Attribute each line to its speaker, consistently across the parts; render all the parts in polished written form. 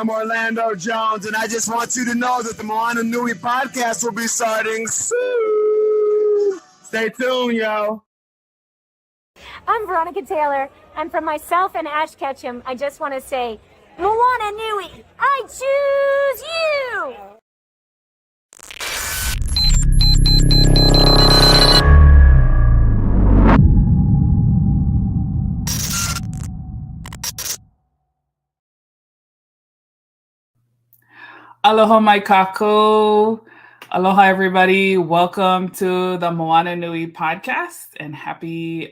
Speaker 1: am Orlando Jones, and I just want you to know that the Moana Nui Podcast will be starting soon. Stay tuned, yo.
Speaker 2: I'm Veronica Taylor, and from myself and Ash Ketchum, I just want to say, Moana Nui, I choose you!
Speaker 3: Aloha mai kako. Aloha everybody. Welcome to the Moana Nui Podcast and happy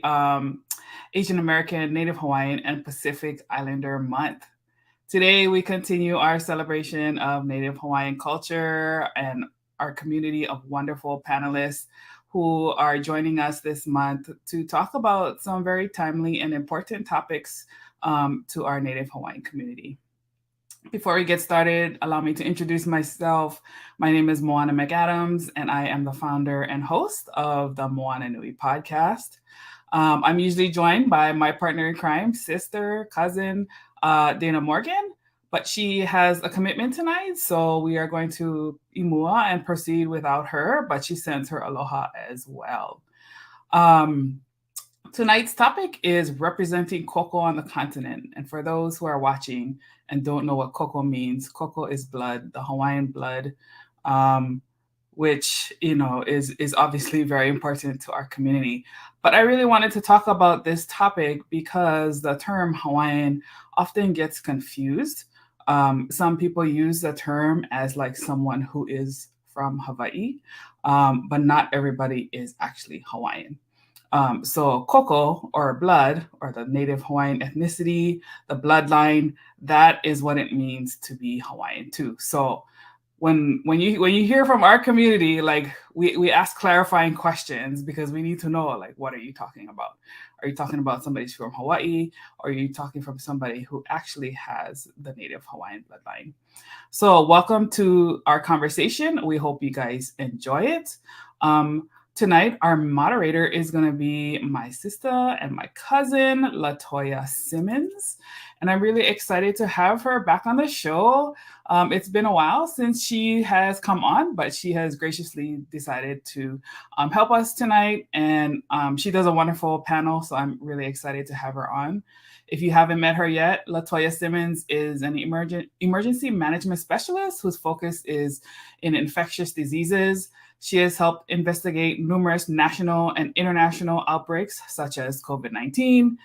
Speaker 3: Asian American, Native Hawaiian, and Pacific Islander Month. Today we continue our celebration of Native Hawaiian culture and our community of wonderful panelists who are joining us this month to talk about some very timely and important topics to our Native Hawaiian community. Before we get started, allow me to introduce myself. My name is Moana McAdams, and I am the founder and host of the Moana Nui Podcast. I'm usually joined by my partner in crime, sister, cousin, Dana Morgan, but she has a commitment tonight, so we are going to imua and proceed without her, but she sends her aloha as well. Tonight's topic is representing Koko on the continent. And for those who are watching and don't know what Koko means, Koko is blood, the Hawaiian blood, which, is obviously very important to our community. But I really wanted to talk about this topic because the term Hawaiian often gets confused. Some people use the term as like someone who is from Hawaii, but not everybody is actually Hawaiian. So Koko, or blood, or the Native Hawaiian ethnicity, the bloodline, that is what it means to be Hawaiian too. So when you hear from our community, like we ask clarifying questions because we need to know, like, what are you talking about? Are you talking about somebody who's from Hawaii, or are you talking from somebody who actually has the Native Hawaiian bloodline? So welcome to our conversation. We hope you guys enjoy it. Tonight, our moderator is going to be my sister and my cousin, Latoya Simmons. And I'm really excited to have her back on the show. It's been a while since she has come on, but she has graciously decided to help us tonight. And she does a wonderful panel, so I'm really excited to have her on. If you haven't met her yet, Latoya Simmons is an emergency management specialist whose focus is in infectious diseases. She has helped investigate numerous national and international outbreaks such as COVID-19,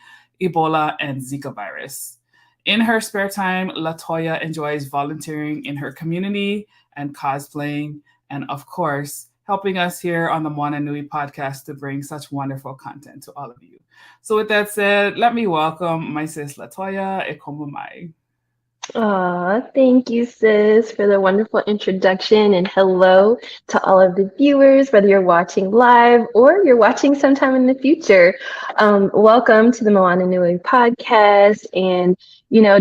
Speaker 3: Ebola, and Zika virus. In her spare time, Latoya enjoys volunteering in her community and cosplaying, and of course, helping us here on the Moana Nui Podcast to bring such wonderful content to all of you. So with that said, let me welcome my sis Latoya e komu mai.
Speaker 4: Thank you, sis, for the wonderful introduction, and hello to all of the viewers, whether you're watching live or you're watching sometime in the future. Welcome to the Moana Nui Podcast. And,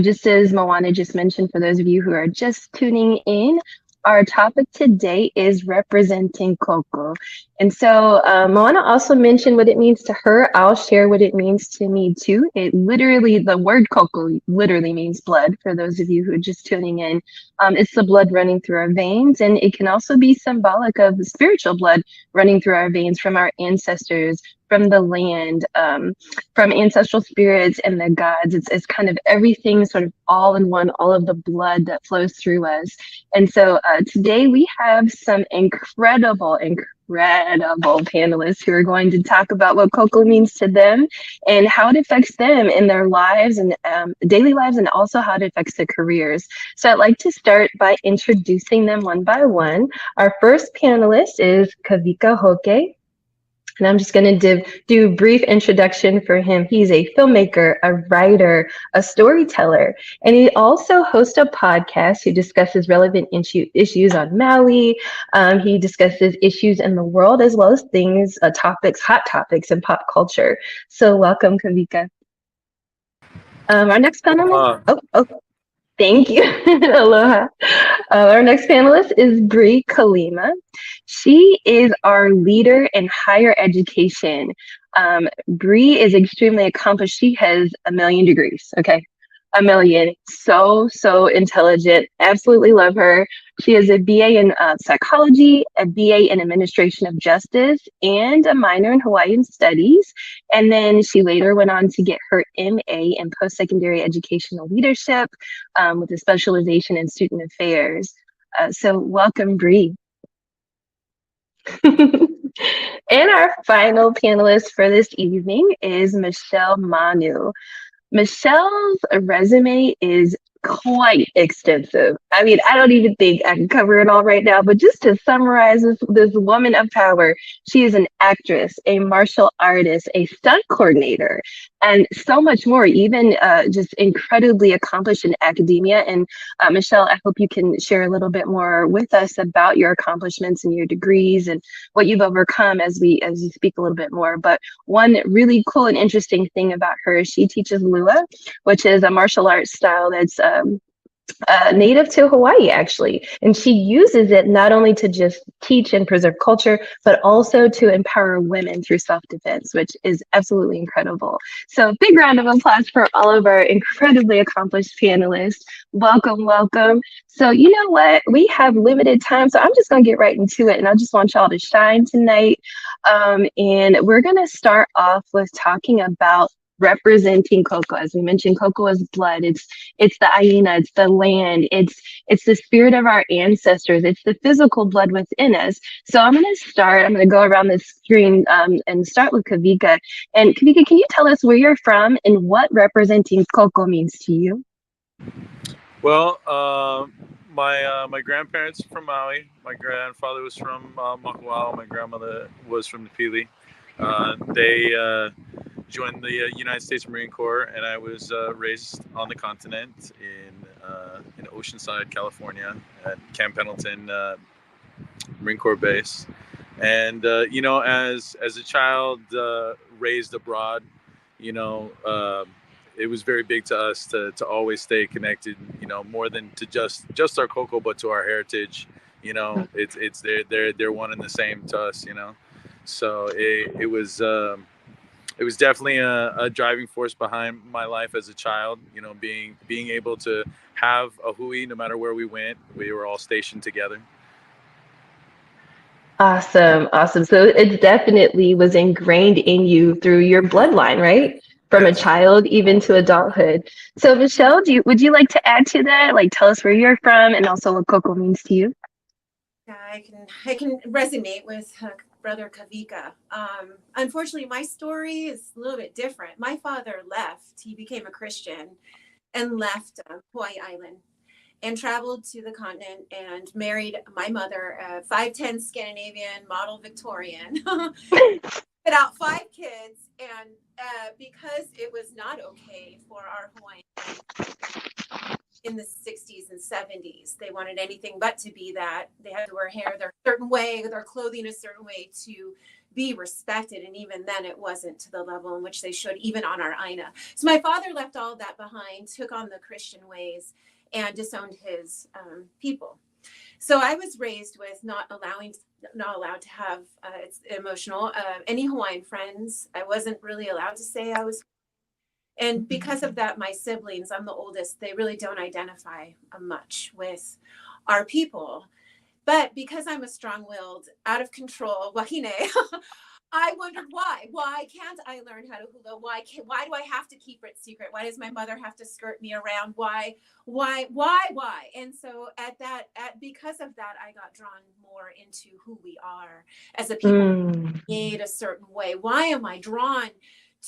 Speaker 4: just as Moana just mentioned, for those of you who are just tuning in, our topic today is representing Koko. And so Moana also mentioned what it means to her. I'll share what it means to me too. The word Koko literally means blood, for those of you who are just tuning in. It's the blood running through our veins, and it can also be symbolic of the spiritual blood running through our veins from our ancestors, from the land, from ancestral spirits and the gods. It's kind of everything sort of all in one, all of the blood that flows through us. And so today we have some incredible panelists who are going to talk about what Koko means to them and how it affects them in their lives and daily lives, and also how it affects their careers. So I'd like to start by introducing them one by one. Our first panelist is Kavika Hoke. And I'm just going to do a brief introduction for him. He's a filmmaker, a writer, a storyteller, and he also hosts a podcast who discusses relevant issues on Maui. He discusses issues in the world as well as hot topics in pop culture. So welcome, Kavika. Our next panelist. Thank you. Aloha. Our next panelist is Bree Kalima. She is our leader in higher education. Bree is extremely accomplished. She has 1 million degrees. Okay. a million. So intelligent. Absolutely love her. She has a BA in psychology, a BA in administration of justice, and a minor in Hawaiian studies. And then she later went on to get her MA in post-secondary educational leadership with a specialization in student affairs. So welcome, Bree. And our final panelist for this evening is Michelle Manu. Michelle's resume is quite extensive. I mean, I don't even think I can cover it all right now, but just to summarize this woman of power, she is an actress, a martial artist, a stunt coordinator, and so much more, even just incredibly accomplished in academia. And Michelle, I hope you can share a little bit more with us about your accomplishments and your degrees and what you've overcome as you speak a little bit more. But one really cool and interesting thing about her is she teaches Lua, which is a martial arts style that's native to Hawaii, actually. And she uses it not only to just teach and preserve culture, but also to empower women through self-defense, which is absolutely incredible. So big round of applause for all of our incredibly accomplished panelists. Welcome, welcome. So you know what? We have limited time, so I'm just going to get right into it. And I just want y'all to shine tonight. And we're going to start off with talking about representing Koko. As we mentioned, Koko is blood. It's the Aina, it's the land, it's the spirit of our ancestors, it's the physical blood within us. So I'm going to go around the screen and start with Kavika. And Kavika, can you tell us where you're from and what representing Koko means to you?
Speaker 5: Well, my grandparents are from Maui. My grandfather was from Makuao. My grandmother was from the Pili. They joined the United States Marine Corps, and I was raised on the continent in Oceanside, California, at Camp Pendleton Marine Corps Base. And as a child raised abroad, it was very big to us to always stay connected. More than to just our Koko, but to our heritage. It's they're one and the same to us. So it was definitely a driving force behind my life as a child. Being able to have a hui no matter where we went. We were all stationed together.
Speaker 4: Awesome. So it definitely was ingrained in you through your bloodline, right? From a child even to adulthood. So Michelle, would you like to add to that? Like, tell us where you're from and also what Koko means to you?
Speaker 6: Yeah, I can resonate with Brother Kavika. Unfortunately, my story is a little bit different. My father left. He became a Christian and left Hawaii Island and traveled to the continent and married my mother, a 5'10" Scandinavian model Victorian. Put out 5 kids, and because it was not okay for our Hawaiian in the 60s and 70s, they wanted anything but to be that. They had to wear hair their certain way, their clothing a certain way to be respected. And even then, it wasn't to the level in which they should, even on our Aina. So my father left all that behind, took on the Christian ways, and disowned his people. So I was raised with not allowed to have, it's emotional, any Hawaiian friends. I wasn't really allowed to say I was. And because of that, my siblings, I'm the oldest, they really don't identify much with our people. But because I'm a strong-willed, out of control wahine, I wondered why. Why can't I learn how to hula? Why do I have to keep it secret? Why does my mother have to skirt me around? Why? And so because of that, I got drawn more into who we are as a people made a certain way. Why am I drawn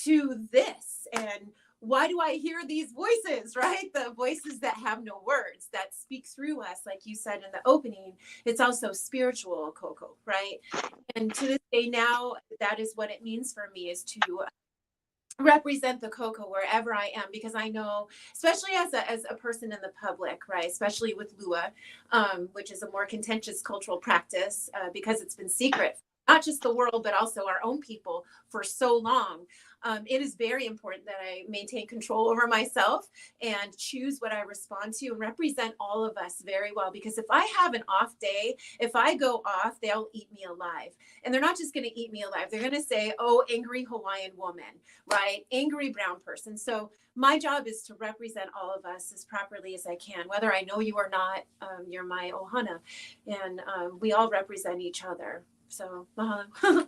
Speaker 6: to this? And why do I hear these voices, right? The voices that have no words, that speak through us, like you said in the opening. It's also spiritual, Koko, right? And to this day now, that is what it means for me, is to represent the Koko wherever I am, because I know, especially as a person in the public, right? Especially with Lua, which is a more contentious cultural practice because it's been secret not just the world, but also our own people for so long. It is very important that I maintain control over myself and choose what I respond to and represent all of us very well. Because if I have an off day, if I go off, they'll eat me alive. And they're not just going to eat me alive. They're going to say, oh, angry Hawaiian woman, right? Angry brown person. So my job is to represent all of us as properly as I can, whether I know you or not. You're my ohana, and we all represent each other. So mahalo.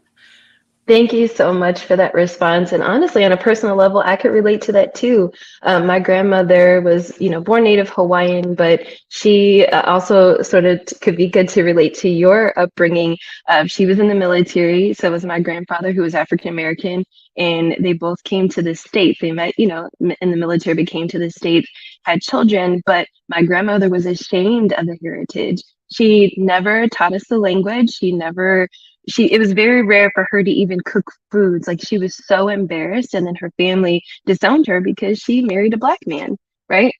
Speaker 4: Thank you so much for that response. And honestly, on a personal level, I could relate to that too. My grandmother was, born native Hawaiian, but she also sort of could be good to relate to your upbringing. She was in the military. So was my grandfather, who was African American, and they both came to the States. They met, in the military, but came to the States, had children, but my grandmother was ashamed of the heritage. She never taught us the language. It was very rare for her to even cook foods. Like, she was so embarrassed, and then her family disowned her because she married a Black man, right?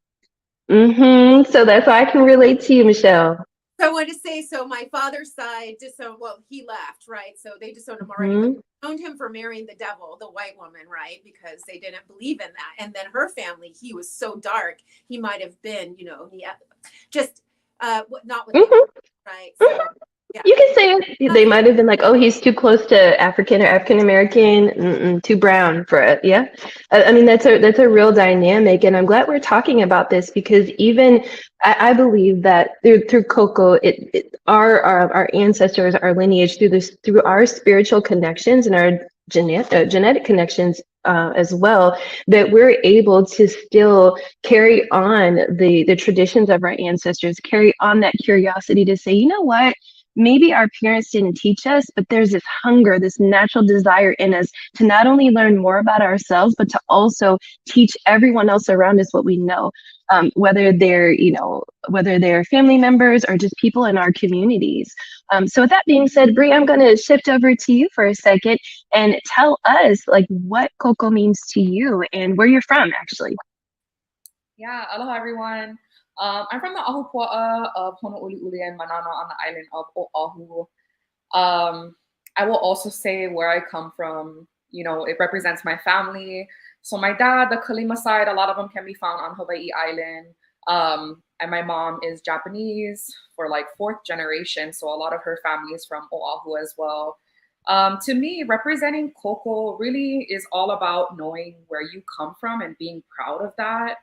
Speaker 4: So that's why I can relate to you, Michelle.
Speaker 6: So I want to say, so my father's side disowned, well, he left, right? So they disowned him already. But disowned him for marrying the devil, the white woman, right? Because they didn't believe in that. And then her family, he was so dark, he might have been, just not with right? So, yeah.
Speaker 4: You can say it. They might have been like, oh, he's too close to African or African American, too brown for it. Yeah. I mean, that's a real dynamic. And I'm glad we're talking about this, because even I believe that through Koko, our ancestors, our lineage, through our spiritual connections and our genetic connections as well, that we're able to still carry on the traditions of our ancestors, carry on that curiosity to say, you know what? Maybe our parents didn't teach us, but there's this hunger, this natural desire in us to not only learn more about ourselves, but to also teach everyone else around us what we know, whether they're family members or just people in our communities. So with that being said, Bree, I'm going to shift over to you for a second and tell us what Koko means to you and where you're from, actually.
Speaker 7: Yeah, aloha everyone. I'm from the Ahupua'a of Honolulu and Manana on the island of Oahu. I will also say where I come from, it represents my family. So my dad, the Kalima side, a lot of them can be found on Hawaii Island. And my mom is Japanese for fourth generation. So a lot of her family is from Oahu as well. To me, representing Koko really is all about knowing where you come from and being proud of that.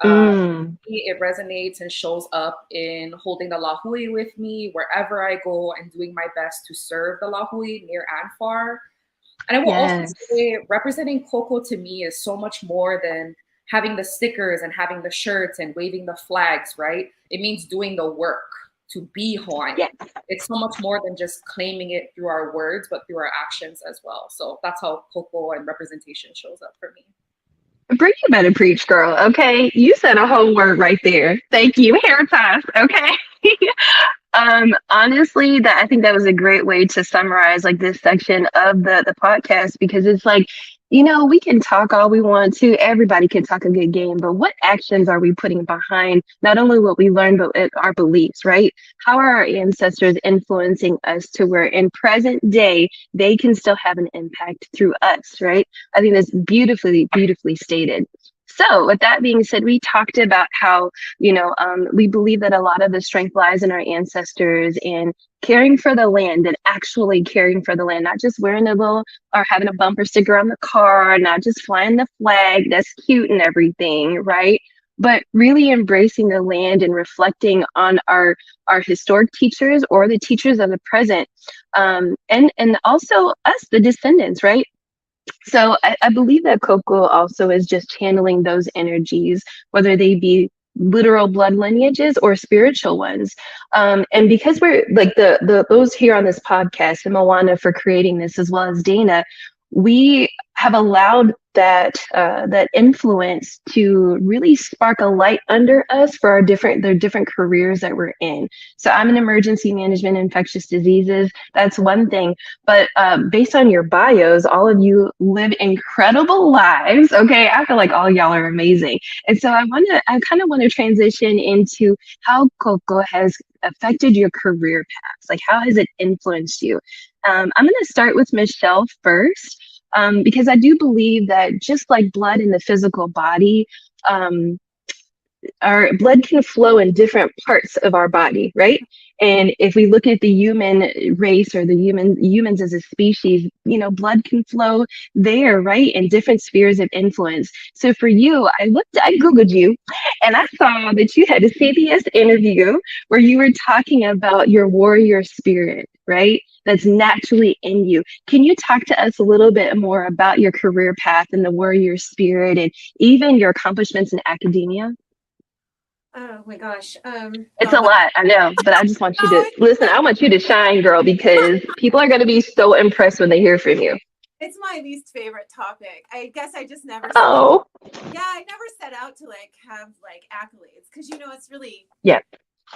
Speaker 7: It resonates and shows up in holding the lahui with me wherever I go and doing my best to serve the lahui near and far. And I will also say representing Koko to me is so much more than having the stickers and having the shirts and waving the flags, right? It means doing the work to be Hawaiian. Yes. It's so much more than just claiming it through our words, but through our actions as well. So that's how Koko and representation shows up for me.
Speaker 4: Bree, you better preach, girl. Okay, you said a whole word right there. Thank you. Hair toss. Okay. Honestly, I think that was a great way to summarize this section of the podcast, because it's we can talk all we want to. Everybody can talk a good game, but what actions are we putting behind not only what we learned, but our beliefs, right? How are our ancestors influencing us to where in present day, they can still have an impact through us, right? I think that's beautifully, beautifully stated. So with that being said, we talked about how, we believe that a lot of the strength lies in our ancestors and caring for the land, and actually caring for the land, not just wearing or having a bumper sticker on the car, not just flying the flag, that's cute and everything, right? But really embracing the land and reflecting on our historic teachers or the teachers of the present, and also us, the descendants, right? So I believe that Koko also is just channeling those energies, whether they be literal blood lineages or spiritual ones. And because we're those here on this podcast, and Moana for creating this, as well as Dana, we have allowed that influence to really spark a light under us for our different careers that we're in. So I'm in emergency management, infectious diseases. That's one thing. But based on your bios, all of you live incredible lives. Okay, I feel like all y'all are amazing. And so I kind of want to transition into how Koko has affected your career paths. Like, how has it influenced you? I'm going to start with Michelle first, because I do believe that just like blood in the physical body, our blood can flow in different parts of our body, right? And if we look at the human race or the humans as a species, blood can flow there, right? In different spheres of influence. So for you, I Googled you and I saw that you had a CBS interview where you were talking about your warrior spirit, right? That's naturally in you. Can you talk to us a little bit more about your career path and the warrior spirit and even your accomplishments in academia?
Speaker 6: Oh my gosh.
Speaker 4: It's a lot, I know, but I just want you to listen. I want you to shine, girl, because people are going to be so impressed when they hear from you.
Speaker 6: It's my least favorite topic. I guess I just never.
Speaker 4: Oh.
Speaker 6: Yeah, I never set out to have accolades because it's really.
Speaker 4: Yeah.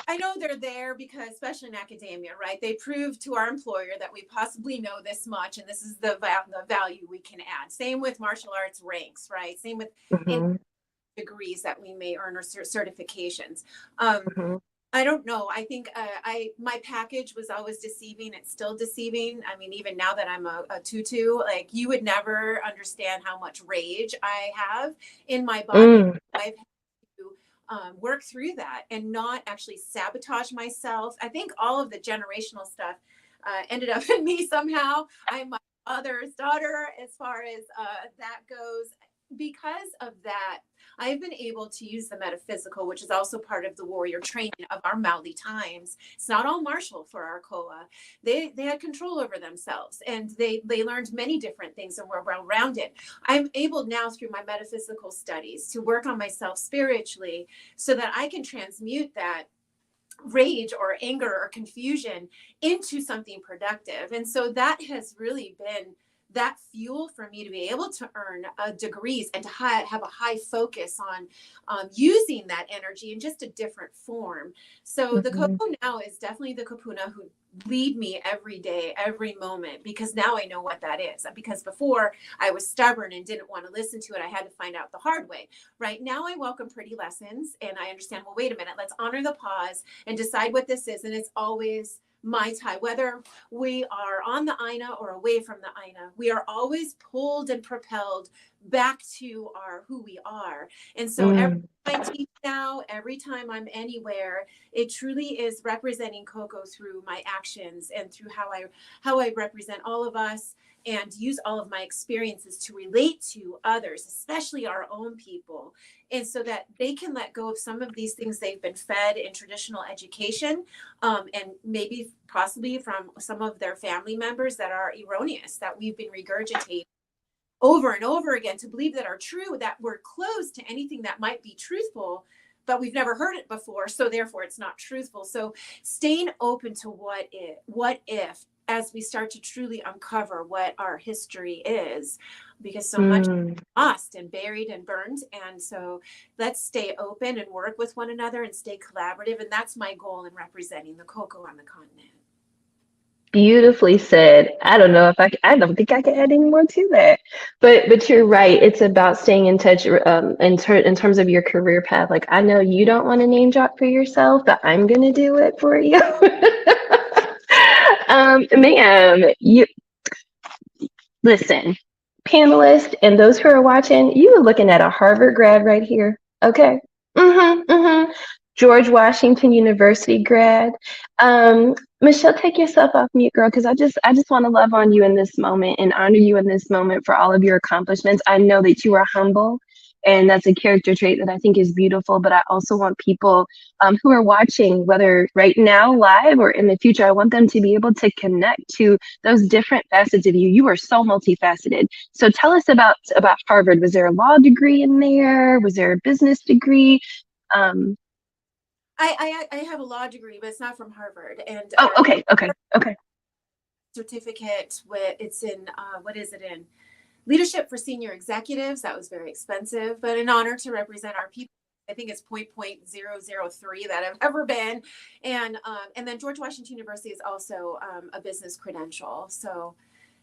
Speaker 6: I know they're there because, especially in academia, right? They prove to our employer that we possibly know this much, and this is the value we can add. Same with martial arts ranks, right? Same with. Degrees that we may earn or certifications. I don't know. I think my package was always deceiving. It's still deceiving. I mean, even now that I'm a tutu, you would never understand how much rage I have in my body. I've had to work through that and not actually sabotage myself. I think all of the generational stuff ended up in me somehow. I'm my mother's daughter as far as that goes. Because of that, I've been able to use the metaphysical, which is also part of the warrior training of our Maoli times. It's not all martial for our koa. They had control over themselves, and they learned many different things and were well-rounded. I'm able now through my metaphysical studies to work on myself spiritually so that I can transmute that rage or anger or confusion into something productive. And so that has really been that fuel for me to be able to earn degrees and to have a high focus on using that energy in just a different form. So the Koko now is definitely the kapuna who lead me every day, every moment, because now I know what that is. Because before I was stubborn and didn't want to listen to it, I had to find out the hard way. Right now I welcome pretty lessons and I understand, well, wait a minute, let's honor the pause and decide what this is. And it's always my tie, whether we are on the aina or away from the aina, we are always pulled and propelled back to our who we are. And so every time I teach now, every time I'm anywhere, it truly is representing Koko through my actions and through how I represent all of us and use all of my experiences to relate to others, especially our own people. And so that they can let go of some of these things they've been fed in traditional education, and maybe possibly from some of their family members that are erroneous, that we've been regurgitating over and over again to believe that are true, that we're closed to anything that might be truthful, but we've never heard it before. So therefore it's not truthful. So staying open to what if, as we start to truly uncover what our history is, because so much is lost and buried and burned. And so let's stay open and work with one another and stay collaborative. And that's my goal in representing the Koko on the continent.
Speaker 4: Beautifully said. I don't think I can add any more to that, but you're right. It's about staying in touch in terms of your career path. Like, I know you don't want to name drop for yourself, but I'm going to do it for you. Ma'am, you listen, panelists and those who are watching, you are looking at a Harvard grad right here. Okay. George Washington University grad. Michelle, take yourself off mute, girl, because I just want to love on you in this moment and honor you in this moment for all of your accomplishments. I know that you are humble, and that's a character trait that I think is beautiful, but I also want people who are watching, whether right now live or in the future, I want them to be able to connect to those different facets of you. You are so multifaceted. So tell us about Harvard. Was there a law degree in there? Was there a business degree?
Speaker 6: I have a law degree, but it's not from Harvard. And
Speaker 4: okay.
Speaker 6: Certificate it's in what is it in? leadership for senior executives. That was very expensive, but an honor to represent our people. I think it's 0.003 that I've ever been. And then George Washington University is also a business credential. So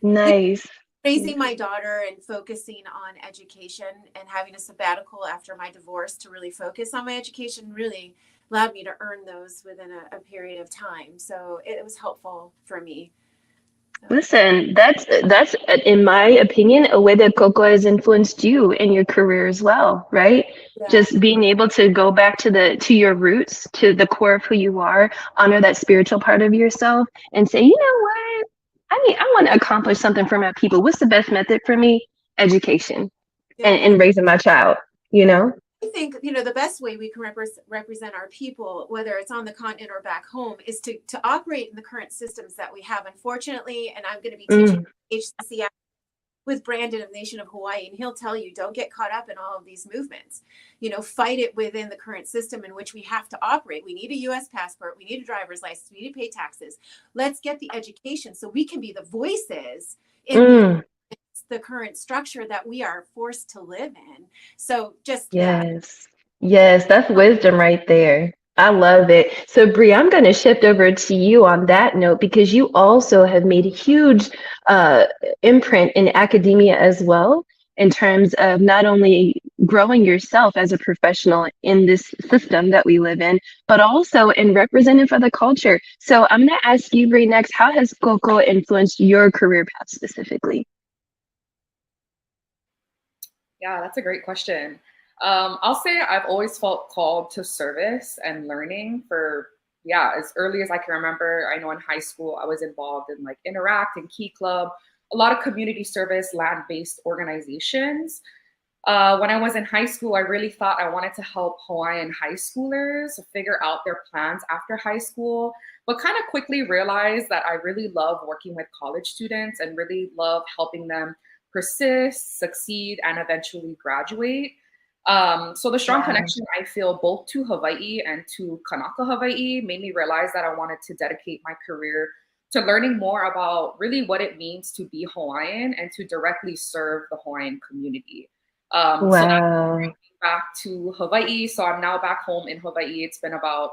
Speaker 4: Nice.
Speaker 6: raising my daughter and focusing on education and having a sabbatical after my divorce to really focus on my education really allowed me to earn those within a period of time. So it was helpful for me.
Speaker 4: Listen, that's in my opinion a way that Koko has influenced you in your career as well, right?
Speaker 6: Yeah.
Speaker 4: Just being able to go back to your roots, to the core of who you are, honor that spiritual part of yourself, and say, you know what? I want to accomplish something for my people. What's the best method for me? Education, and raising my child. You know.
Speaker 6: I think, the best way we can represent our people, whether it's on the continent or back home, is to operate in the current systems that we have. Unfortunately, and I'm going to be teaching HCC with Brandon of Nation of Hawaii, and he'll tell you, don't get caught up in all of these movements. Fight it within the current system in which we have to operate. We need a U.S. passport. We need a driver's license. We need to pay taxes. Let's get the education so we can be the voices in the current structure that we are forced to live in. So just
Speaker 4: yes, that's wisdom right there. I love it. So Bree, I'm going to shift over to you on that note, because you also have made a huge imprint in academia as well, in terms of not only growing yourself as a professional in this system that we live in, but also in representing for the culture. So I'm going to ask you, Bree, next, how has Koko influenced your career path specifically?
Speaker 7: Yeah, that's a great question. I'll say I've always felt called to service and learning for, as early as I can remember. I know in high school, I was involved in like Interact and Key Club, a lot of community service, land-based organizations. When I was in high school, I really thought I wanted to help Hawaiian high schoolers figure out their plans after high school, but kind of quickly realized that I really love working with college students and really love helping them persist, succeed, and eventually graduate. So the strong connection I feel both to Hawaii and to Kanaka, Hawaii made me realize that I wanted to dedicate my career to learning more about really what it means to be Hawaiian and to directly serve the Hawaiian community. So that brings me back to Hawaii. So I'm now back home in Hawaii. It's been about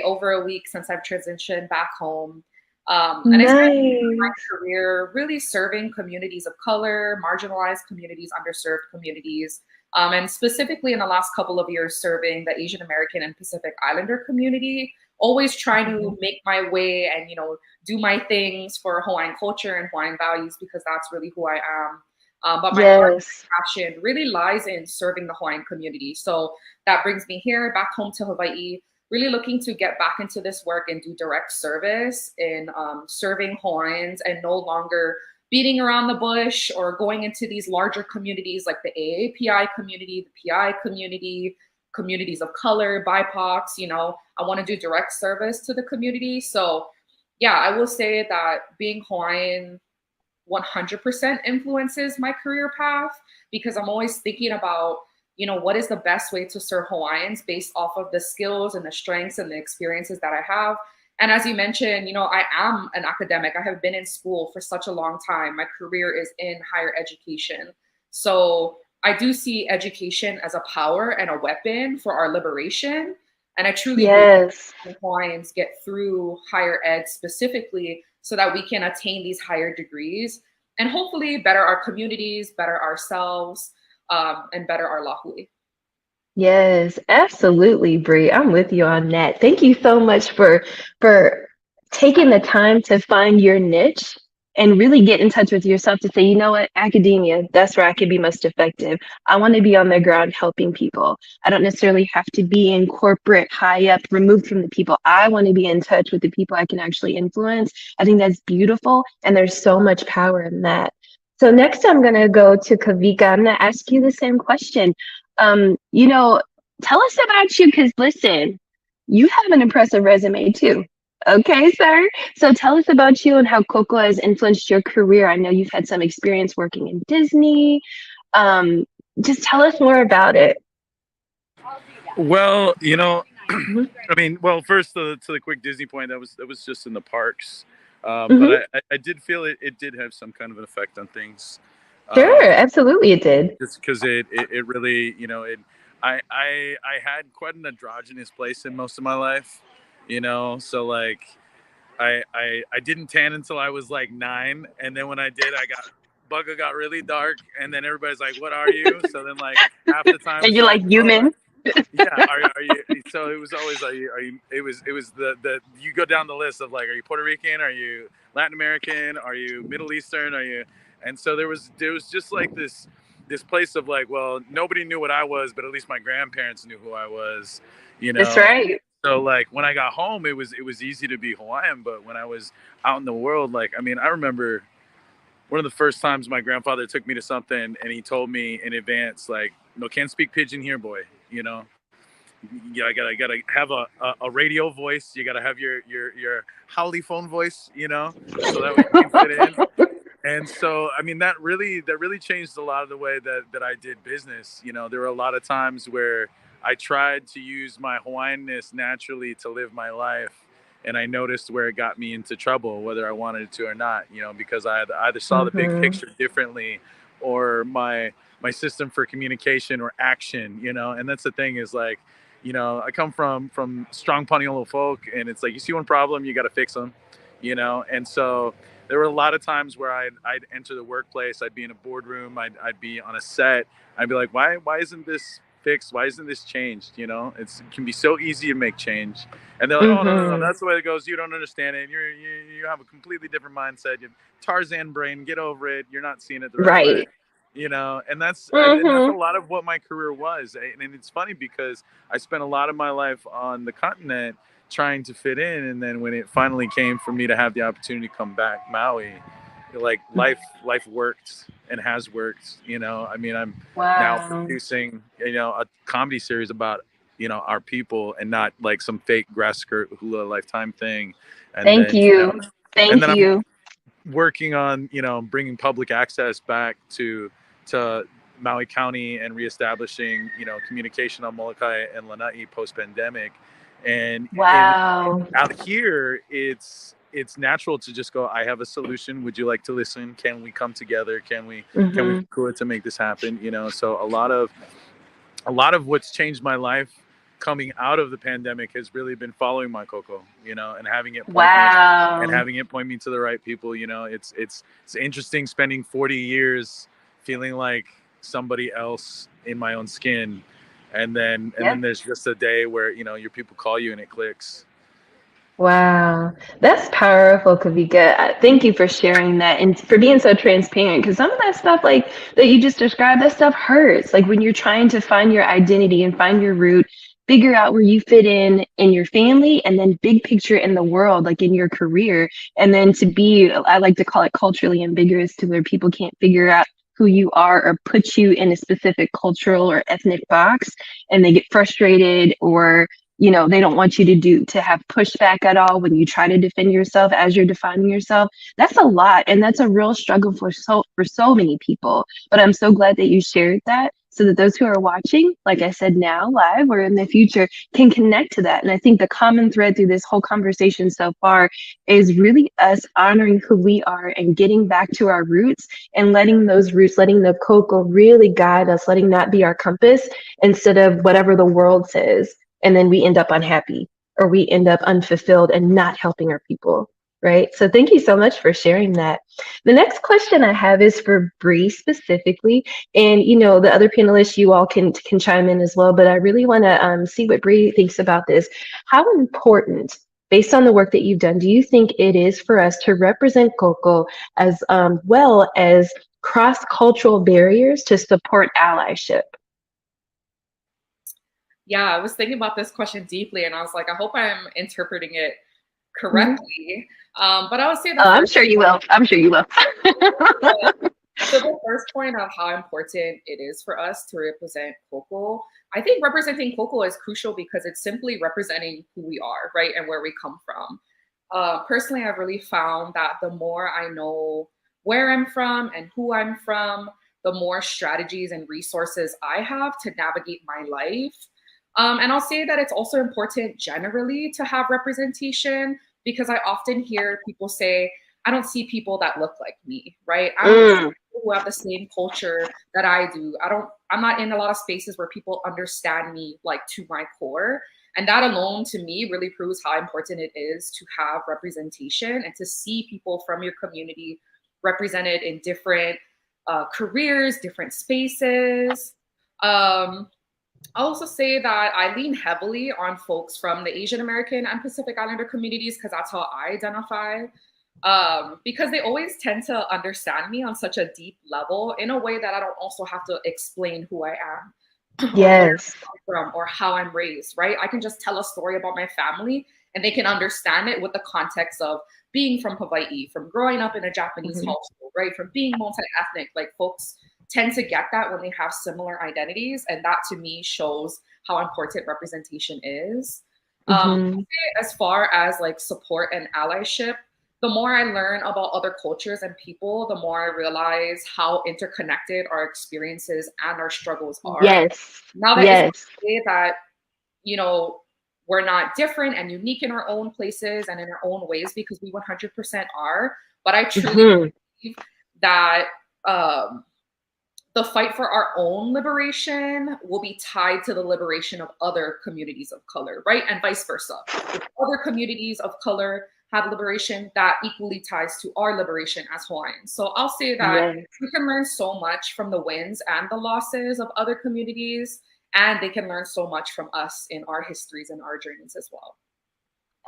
Speaker 7: over a week since I've transitioned back home. And I spent my career really serving communities of color, marginalized communities, underserved communities, and specifically in the last couple of years serving the Asian American and Pacific Islander community, always trying to make my way and, do my things for Hawaiian culture and Hawaiian values, because that's really who I am. But my heart and passion really lies in serving the Hawaiian community. So that brings me here back home to Hawaii, really looking to get back into this work and do direct service in serving Hawaiians and no longer beating around the bush or going into these larger communities like the AAPI community, the PI community, communities of color, BIPOCs. I want to do direct service to the community. So I will say that being Hawaiian 100% influences my career path, because I'm always thinking about what is the best way to serve Hawaiians based off of the skills and the strengths and the experiences that I have. And as you mentioned, I am an academic. I have been in school for such a long time. My career is in higher education. So I do see education as a power and a weapon for our liberation. And I truly believe that Hawaiians get through higher ed specifically so that we can attain these higher degrees and hopefully better our communities, better ourselves, and better our lahui.
Speaker 4: Yes, absolutely, Bree. I'm with you on that. Thank you so much for taking the time to find your niche and really get in touch with yourself to say, you know what, academia, that's where I can be most effective. I want to be on the ground helping people. I don't necessarily have to be in corporate, high up, removed from the people. I want to be in touch with the people I can actually influence. I think that's beautiful, and there's so much power in that. So next I'm going to go to Kavika. I'm going to ask you the same question. Tell us about you, because listen, you have an impressive resume too. Okay, sir. So tell us about you and how Koko has influenced your career. I know you've had some experience working in Disney. Just tell us more about it.
Speaker 5: Well, I mean, first to the quick Disney point, that was just in the parks. But I did feel it did have some kind of an effect on things.
Speaker 4: Sure, absolutely it did.
Speaker 5: Just because it really, you know, I had quite an androgynous place in most of my life, you know, so like I didn't tan until I was like 9, and then when I did, Bugga got really dark, and then everybody's like, "What are you?" So then like half the time,
Speaker 4: And you're like human.
Speaker 5: Yeah, are you? So it was always are you? It was the you go down the list of like, are you Puerto Rican? Are you Latin American? Are you Middle Eastern? Are you? And so there was just like this place of like, well, nobody knew what I was, but at least my grandparents knew who I was, you know.
Speaker 4: That's right.
Speaker 5: So like when I got home, it was easy to be Hawaiian, but when I was out in the world, like, I mean, I remember one of the first times my grandfather took me to something and he told me in advance, like, no, can't speak pidgin here, boy, you know. Yeah, I gotta have a radio voice. You gotta have your haole phone voice, you know, so that we can fit in. And so, I mean, that really changed a lot of the way that I did business. You know, there were a lot of times where I tried to use my Hawaiianness naturally to live my life, and I noticed where it got me into trouble, whether I wanted to or not. You know, because I either saw the big picture differently, or my system for communication or action. You know, and that's the thing is like, you know, I come from strong Paniolo folk, and it's like you see one problem, you got to fix them. You know, and so there were a lot of times where I'd enter the workplace, I'd be in a boardroom, I'd be on a set, I'd be like, why isn't this fixed? Why isn't this changed? You know, it can be so easy to make change. And they're like, oh, no, that's the way it goes. You don't understand it. You have a completely different mindset. You have Tarzan brain, get over it. You're not seeing it the right way. You know, and that's a lot of what my career was. And it's funny because I spent a lot of my life on the continent trying to fit in, and then when it finally came for me to have the opportunity to come back Maui, like life worked and has worked. You know, I mean, I'm now producing, you know, a comedy series about, you know, our people, and not like some fake grass skirt hula lifetime thing. And
Speaker 4: Thank you.
Speaker 5: I'm working on, you know, bringing public access back to Maui County and reestablishing, you know, communication on Molokai and Lanai post-pandemic. And out here, it's natural to just go, I have a solution. Would you like to listen? Can we come together? Can we do it to make this happen? You know, so a lot of what's changed my life coming out of the pandemic has really been following my Koko, you know, and having it point me to the right people. You know, it's interesting spending 40 years feeling like somebody else in my own skin. And then there's just a day where, you know, your people call you and it clicks.
Speaker 4: Wow, that's powerful, Kavika. Thank you for sharing that and for being so transparent, because some of that stuff like that you just described, that stuff hurts. Like when you're trying to find your identity and find your root, figure out where you fit in your family, and then big picture in the world, like in your career. And then to be, I like to call it culturally ambiguous, to where people can't figure out who you are or put you in a specific cultural or ethnic box, and they get frustrated, or you know, they don't want you to have pushback at all when you try to defend yourself as you're defining yourself. That's a lot, and that's a real struggle for so many people. But I'm so glad that you shared that, so that those who are watching, like I said, now live or in the future, can connect to that. And I think the common thread through this whole conversation so far is really us honoring who we are and getting back to our roots, and letting those roots, letting the Koko really guide us, letting that be our compass instead of whatever the world says. And then we end up unhappy, or we end up unfulfilled and not helping our people. Right. So thank you so much for sharing that. The next question I have is for Bree specifically. And, you know, the other panelists, you all can chime in as well. But I really want to see what Bree thinks about this. How important, based on the work that you've done, do you think it is for us to represent Koko as well as cross-cultural barriers to support allyship?
Speaker 7: Yeah, I was thinking about this question deeply, and I was like, I hope I'm interpreting it correctly. But I would say that
Speaker 4: I'm sure you will. I'm sure you will.
Speaker 7: So the first point of how important it is for us to represent Koko, I think representing Koko is crucial because it's simply representing who we are, right, and where we come from. Personally, I've really found that the more I know where I'm from and who I'm from, the more strategies and resources I have to navigate my life. And I'll say that it's also important generally to have representation, because I often hear people say, I don't see people that look like me, right? I don't see people who have the same culture that I do. I'm not in a lot of spaces where people understand me like to my core. And that alone to me really proves how important it is to have representation and to see people from your community represented in different careers, different spaces. I'll also say that I lean heavily on folks from the Asian American and Pacific Islander communities because that's how I identify. Because they always tend to understand me on such a deep level in a way that I don't also have to explain who I am.
Speaker 4: Yes.
Speaker 7: Or where I'm from or how I'm raised, right? I can just tell a story about my family and they can understand it with the context of being from Hawaii, from growing up in a Japanese household, right? From being multi-ethnic. Like folks tend to get that when they have similar identities. And that to me shows how important representation is. As far as like support and allyship, the more I learn about other cultures and people, the more I realize how interconnected our experiences and our struggles are.
Speaker 4: Yes.
Speaker 7: Now that is to say that, you know, we're not different and unique in our own places and in our own ways, because we 100% are. But I truly believe that the fight for our own liberation will be tied to the liberation of other communities of color, right? And vice versa. If other communities of color have liberation, that equally ties to our liberation as Hawaiians. So I'll say that we can learn so much from the wins and the losses of other communities, and they can learn so much from us in our histories and our journeys as well.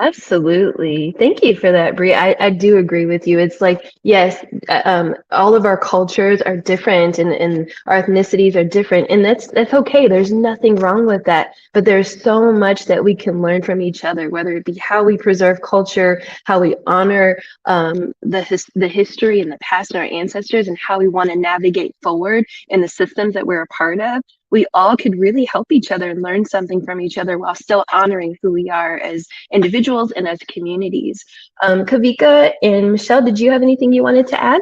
Speaker 4: Absolutely. Thank you for that, Bree. I do agree with you. It's like, yes, all of our cultures are different and our ethnicities are different. And that's okay. There's nothing wrong with that. But there's so much that we can learn from each other, whether it be how we preserve culture, how we honor the history and the past and our ancestors, and how we want to navigate forward in the systems that we're a part of. We all could really help each other and learn something from each other while still honoring who we are as individuals and as communities. Kavika and Michelle, did you have anything you wanted to add?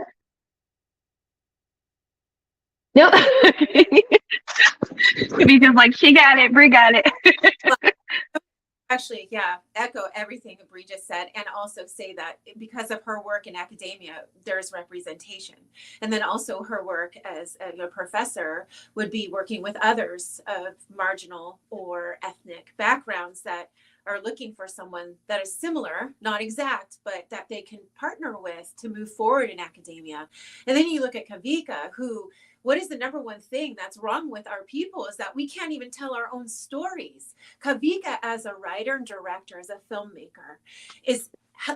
Speaker 4: No? Kavika's like, she got it, Bree got it.
Speaker 6: Actually, yeah, echo everything Bree just said, and also say that because of her work in academia, there's representation. And then also her work as a professor would be working with others of marginal or ethnic backgrounds that are looking for someone that is similar, not exact, but that they can partner with to move forward in academia. And then you look at Kavika, who, what is the number one thing that's wrong with our people is that we can't even tell our own stories. Kavika, as a writer and director, as a filmmaker, is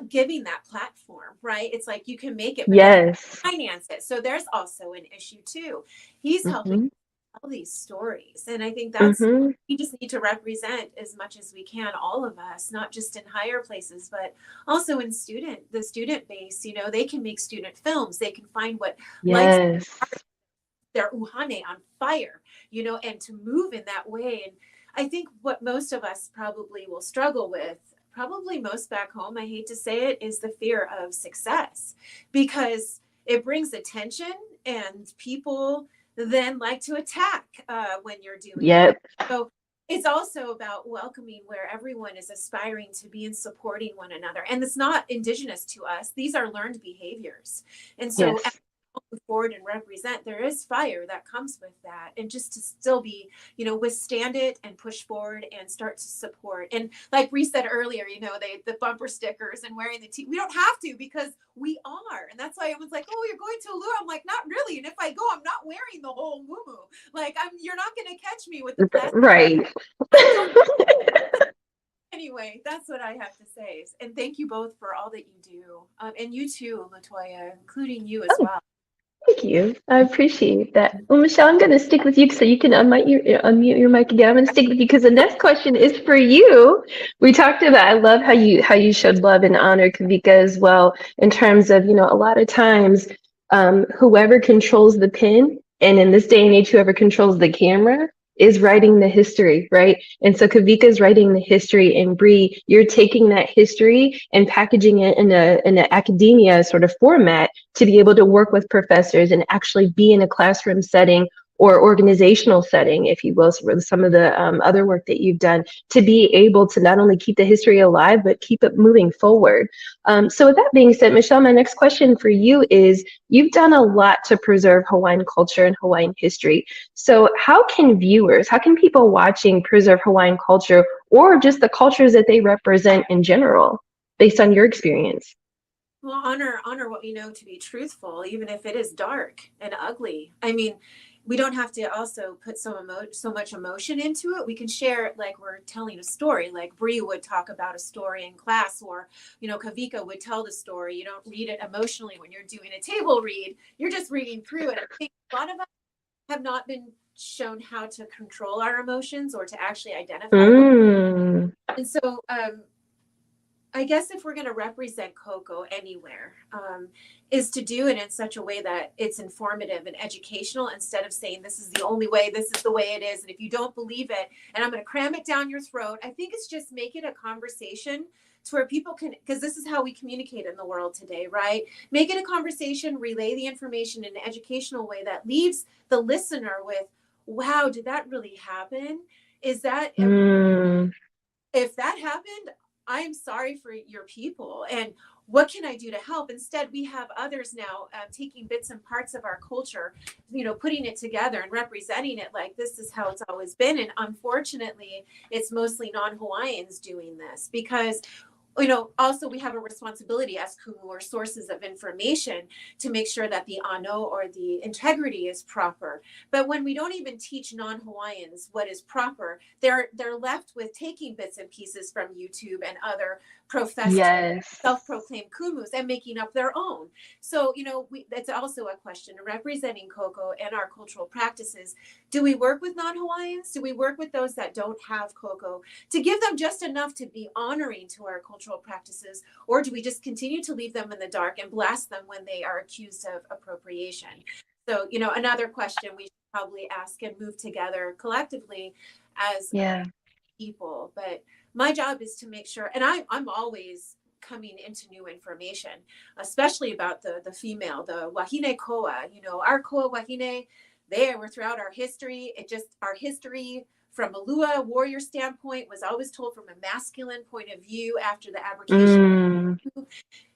Speaker 6: giving that platform, right? It's like you can make it, but
Speaker 4: yes,
Speaker 6: finance it. So there's also an issue too. He's helping tell these stories. And I think that's, we just need to represent as much as we can, all of us, not just in higher places, but also in the student base. You know, they can make student films. They can find what lights their uhane on fire, you know, and to move in that way. And I think what most of us probably will struggle with, probably most back home, I hate to say it, is the fear of success, because it brings attention and people then like to attack when you're doing it. So it's also about welcoming where everyone is aspiring to be and supporting one another. And it's not indigenous to us. These are learned behaviors. And so as we move forward and represent, there is fire that comes with that. And just to still be, you know, withstand it and push forward and start to support. And like Bree said earlier, you know, the bumper stickers and wearing the we don't have to, because we are. And that's why everyone's like, oh, you're going to Uluru. I'm like, not really. And if I go, I'm not wearing the whole woo-woo. Like, you're not going to catch me with the plastic.
Speaker 4: Right.
Speaker 6: Anyway, that's what I have to say. And thank you both for all that you do. And you too, Latoya, including you as well.
Speaker 4: Thank you. I appreciate that. Well, Michelle, I'm going to stick with you so you can unmute your mic again. I'm going to stick with you because the next question is for you. We talked about, I love how you showed love and honor Kavika as well, in terms of, you know, a lot of times whoever controls the pen, and in this day and age, whoever controls the camera is writing the history, right? And so Kavika is writing the history, and Bree, you're taking that history and packaging it in an academia sort of format to be able to work with professors and actually be in a classroom setting or organizational setting, if you will, so some of the other work that you've done to be able to not only keep the history alive, but keep it moving forward. So with that being said, Michelle, my next question for you is, you've done a lot to preserve Hawaiian culture and Hawaiian history. So how can people watching preserve Hawaiian culture, or just the cultures that they represent in general, based on your experience?
Speaker 6: Well, honor what we know to be truthful, even if it is dark and ugly. I mean, we don't have to also put so much emotion into it. We can share it like we're telling a story, like Bree would talk about a story in class, or, Kavika would tell the story. You don't read it emotionally when you're doing a table read. You're just reading through it. I think a lot of us have not been shown how to control our emotions or to actually identify. And so, I guess if we're going to represent Koko anywhere, is to do it in such a way that it's informative and educational, instead of saying this is the only way, this is the way it is, and if you don't believe it, and I'm going to cram it down your throat. I think it's just make it a conversation to where people can, because this is how we communicate in the world today, right? Make it a conversation, relay the information in an educational way that leaves the listener with, wow, did that really happen? Is that, if that happened, I'm sorry for your people, and what can I do to help? Instead, we have others now taking bits and parts of our culture, putting it together and representing it like this is how it's always been. And unfortunately, it's mostly non-Hawaiians doing this, because also we have a responsibility as kumu, or sources of information, to make sure that the ano, or the integrity, is proper. But when we don't even teach non-Hawaiians what is proper, they're left with taking bits and pieces from YouTube and other professed self-proclaimed kumus and making up their own. So, that's also a question. Representing Koko and our cultural practices, do we work with non-Hawaiians? Do we work with those that don't have Koko to give them just enough to be honoring to our cultural practices? Or do we just continue to leave them in the dark and blast them when they are accused of appropriation? So, another question we should probably ask and move together collectively as people. But my job is to make sure, and I'm always coming into new information, especially about the female, the wahine koa, our koa wahine, they were throughout our history. Our history from a Lua warrior standpoint was always told from a masculine point of view after the abdication.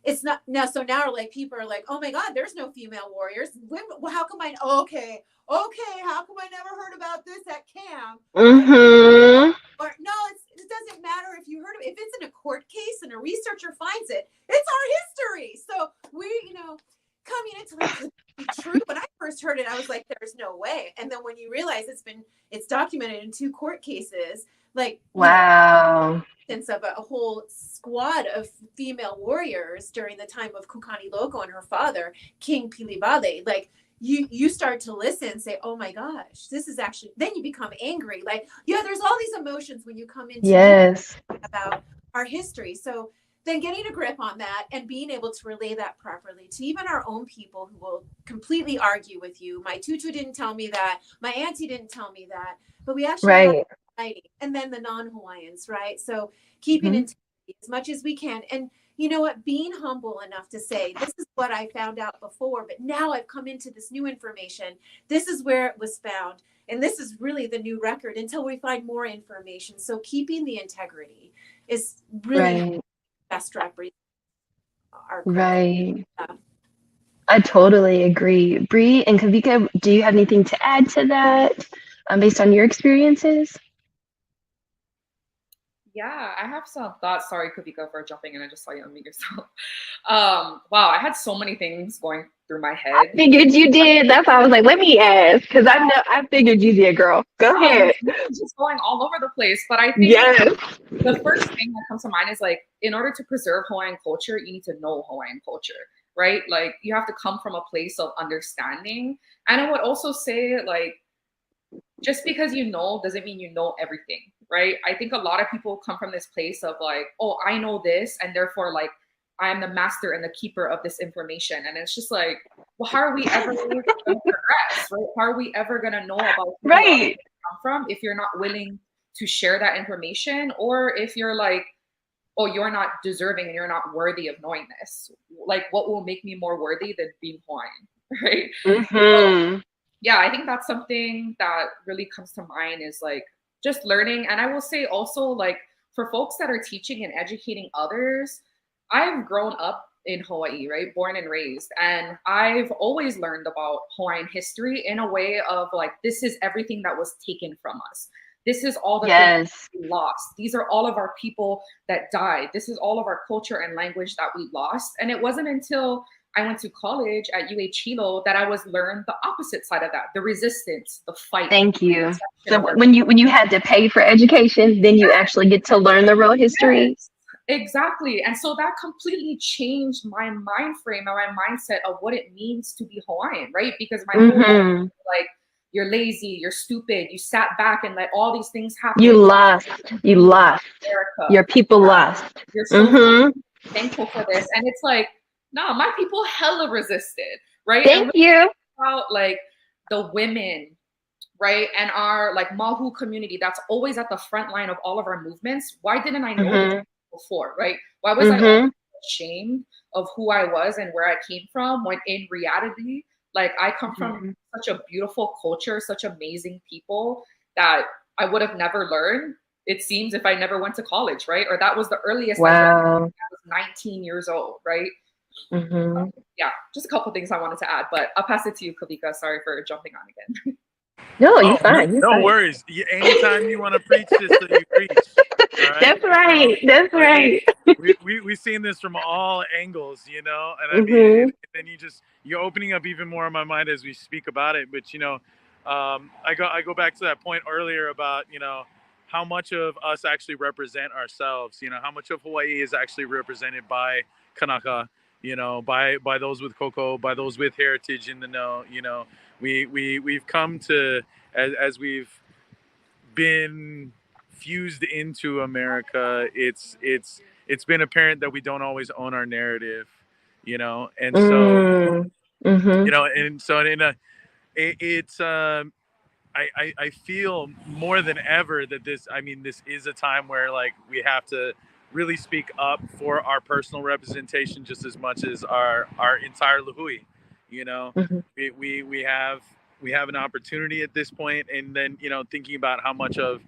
Speaker 6: It's not now. So now, like, people are like, oh my God, there's no female warriors. Women, well, how come okay, how come I never heard about this at camp? Or no, it doesn't matter if you heard of it. If it's in a court case and a researcher finds it, it's our history. So we, coming into like, true. When I first heard it, I was like, there's no way. And then when you realize it's documented in 2 court cases, like, wow, since of a whole squad of female warriors during the time of Kukani Loko and her father, King Pilivale, like, you start to listen and say, oh my gosh, this is actually, then you become angry. Like, there's all these emotions when you come into about our history. So then getting a grip on that and being able to relay that properly to even our own people who will completely argue with you. My tutu didn't tell me that. My auntie didn't tell me that. But we actually and then the non-Hawaiians, right? So keeping integrity as much as we can. And you know what? Being humble enough to say, this is what I found out before, but now I've come into this new information. This is where it was found. And this is really the new record until we find more information. So keeping the integrity is really best represent our culture.
Speaker 4: I totally agree. Bree and Kavika, do you have anything to add to that based on your experiences?
Speaker 7: Yeah, I have some thoughts. Sorry, Kavika, for jumping in. I just saw you unmute yourself. Wow, I had so many things going through my head.
Speaker 4: I figured you did. That's why I was like, let me ask, because I figured you did, girl. Go ahead.
Speaker 7: Just going all over the place. But I think the first thing that comes to mind is, like, in order to preserve Hawaiian culture, you need to know Hawaiian culture, right? Like, you have to come from a place of understanding. And I would also say, like, just because you know doesn't mean you know everything, right? I think a lot of people come from this place of like, oh, I know this, and therefore, like, I am the master and the keeper of this information. And it's just like, well, how are we ever going to progress, right? How are we ever going to know about where you come from if you're not willing to share that information, or if you're like, oh, you're not deserving and you're not worthy of knowing this? Like, what will make me more worthy than being Hawaiian, right? yeah, I think that's something that really comes to mind is like just learning. And I will say also, like, for folks that are teaching and educating others, I've grown up in Hawaii, right? Born and raised. And I've always learned about Hawaiian history in a way of like, this is everything that was taken from us. This is all the things we lost. These are all of our people that died. This is all of our culture and language that we lost. And it wasn't until I went to college at UH Hilo that I was learned the opposite side of that, the resistance, the fight.
Speaker 4: Thank you. So when you had to pay for education, then you actually get to learn the real history.
Speaker 7: Yes, exactly. And so that completely changed my mind frame and my mindset of what it means to be Hawaiian, right? Because my whole life, like, you're lazy, you're stupid, you sat back and let all these things happen.
Speaker 4: You lost. America. Your people lost.
Speaker 7: You're so thankful for this. And it's like, no, my people hella resisted, right?
Speaker 4: Thank you.
Speaker 7: About like the women, right? And our like Mahu community that's always at the front line of all of our movements. Why didn't I know this before, right? Why was I ashamed of who I was and where I came from when in reality, like I come from such a beautiful culture, such amazing people that I would have never learned, it seems, if I never went to college, right? Or that was the earliest I was 19 years old, right? Yeah, just a couple things I wanted to add, but I'll pass it to you, Kalika. Sorry for jumping on again.
Speaker 4: No, you're fine.
Speaker 5: No worries. Anytime you want to preach this, so you preach. Right?
Speaker 4: That's right. That's right.
Speaker 5: We've seen this from all angles, you know, and I mean, and then you're opening up even more in my mind as we speak about it. But you know, I go back to that point earlier about, you know, how much of us actually represent ourselves. You know, how much of Hawaii is actually represented by Kanaka. You know, by those with Koko, by those with heritage in the know. You know, we've come to, as we've been fused into America, it's been apparent that we don't always own our narrative, you know, and so you know, and so I feel more than ever that this is a time where like we have to really speak up for our personal representation just as much as our entire Lahui. You know, we have an opportunity at this point, and then, you know, thinking about how much of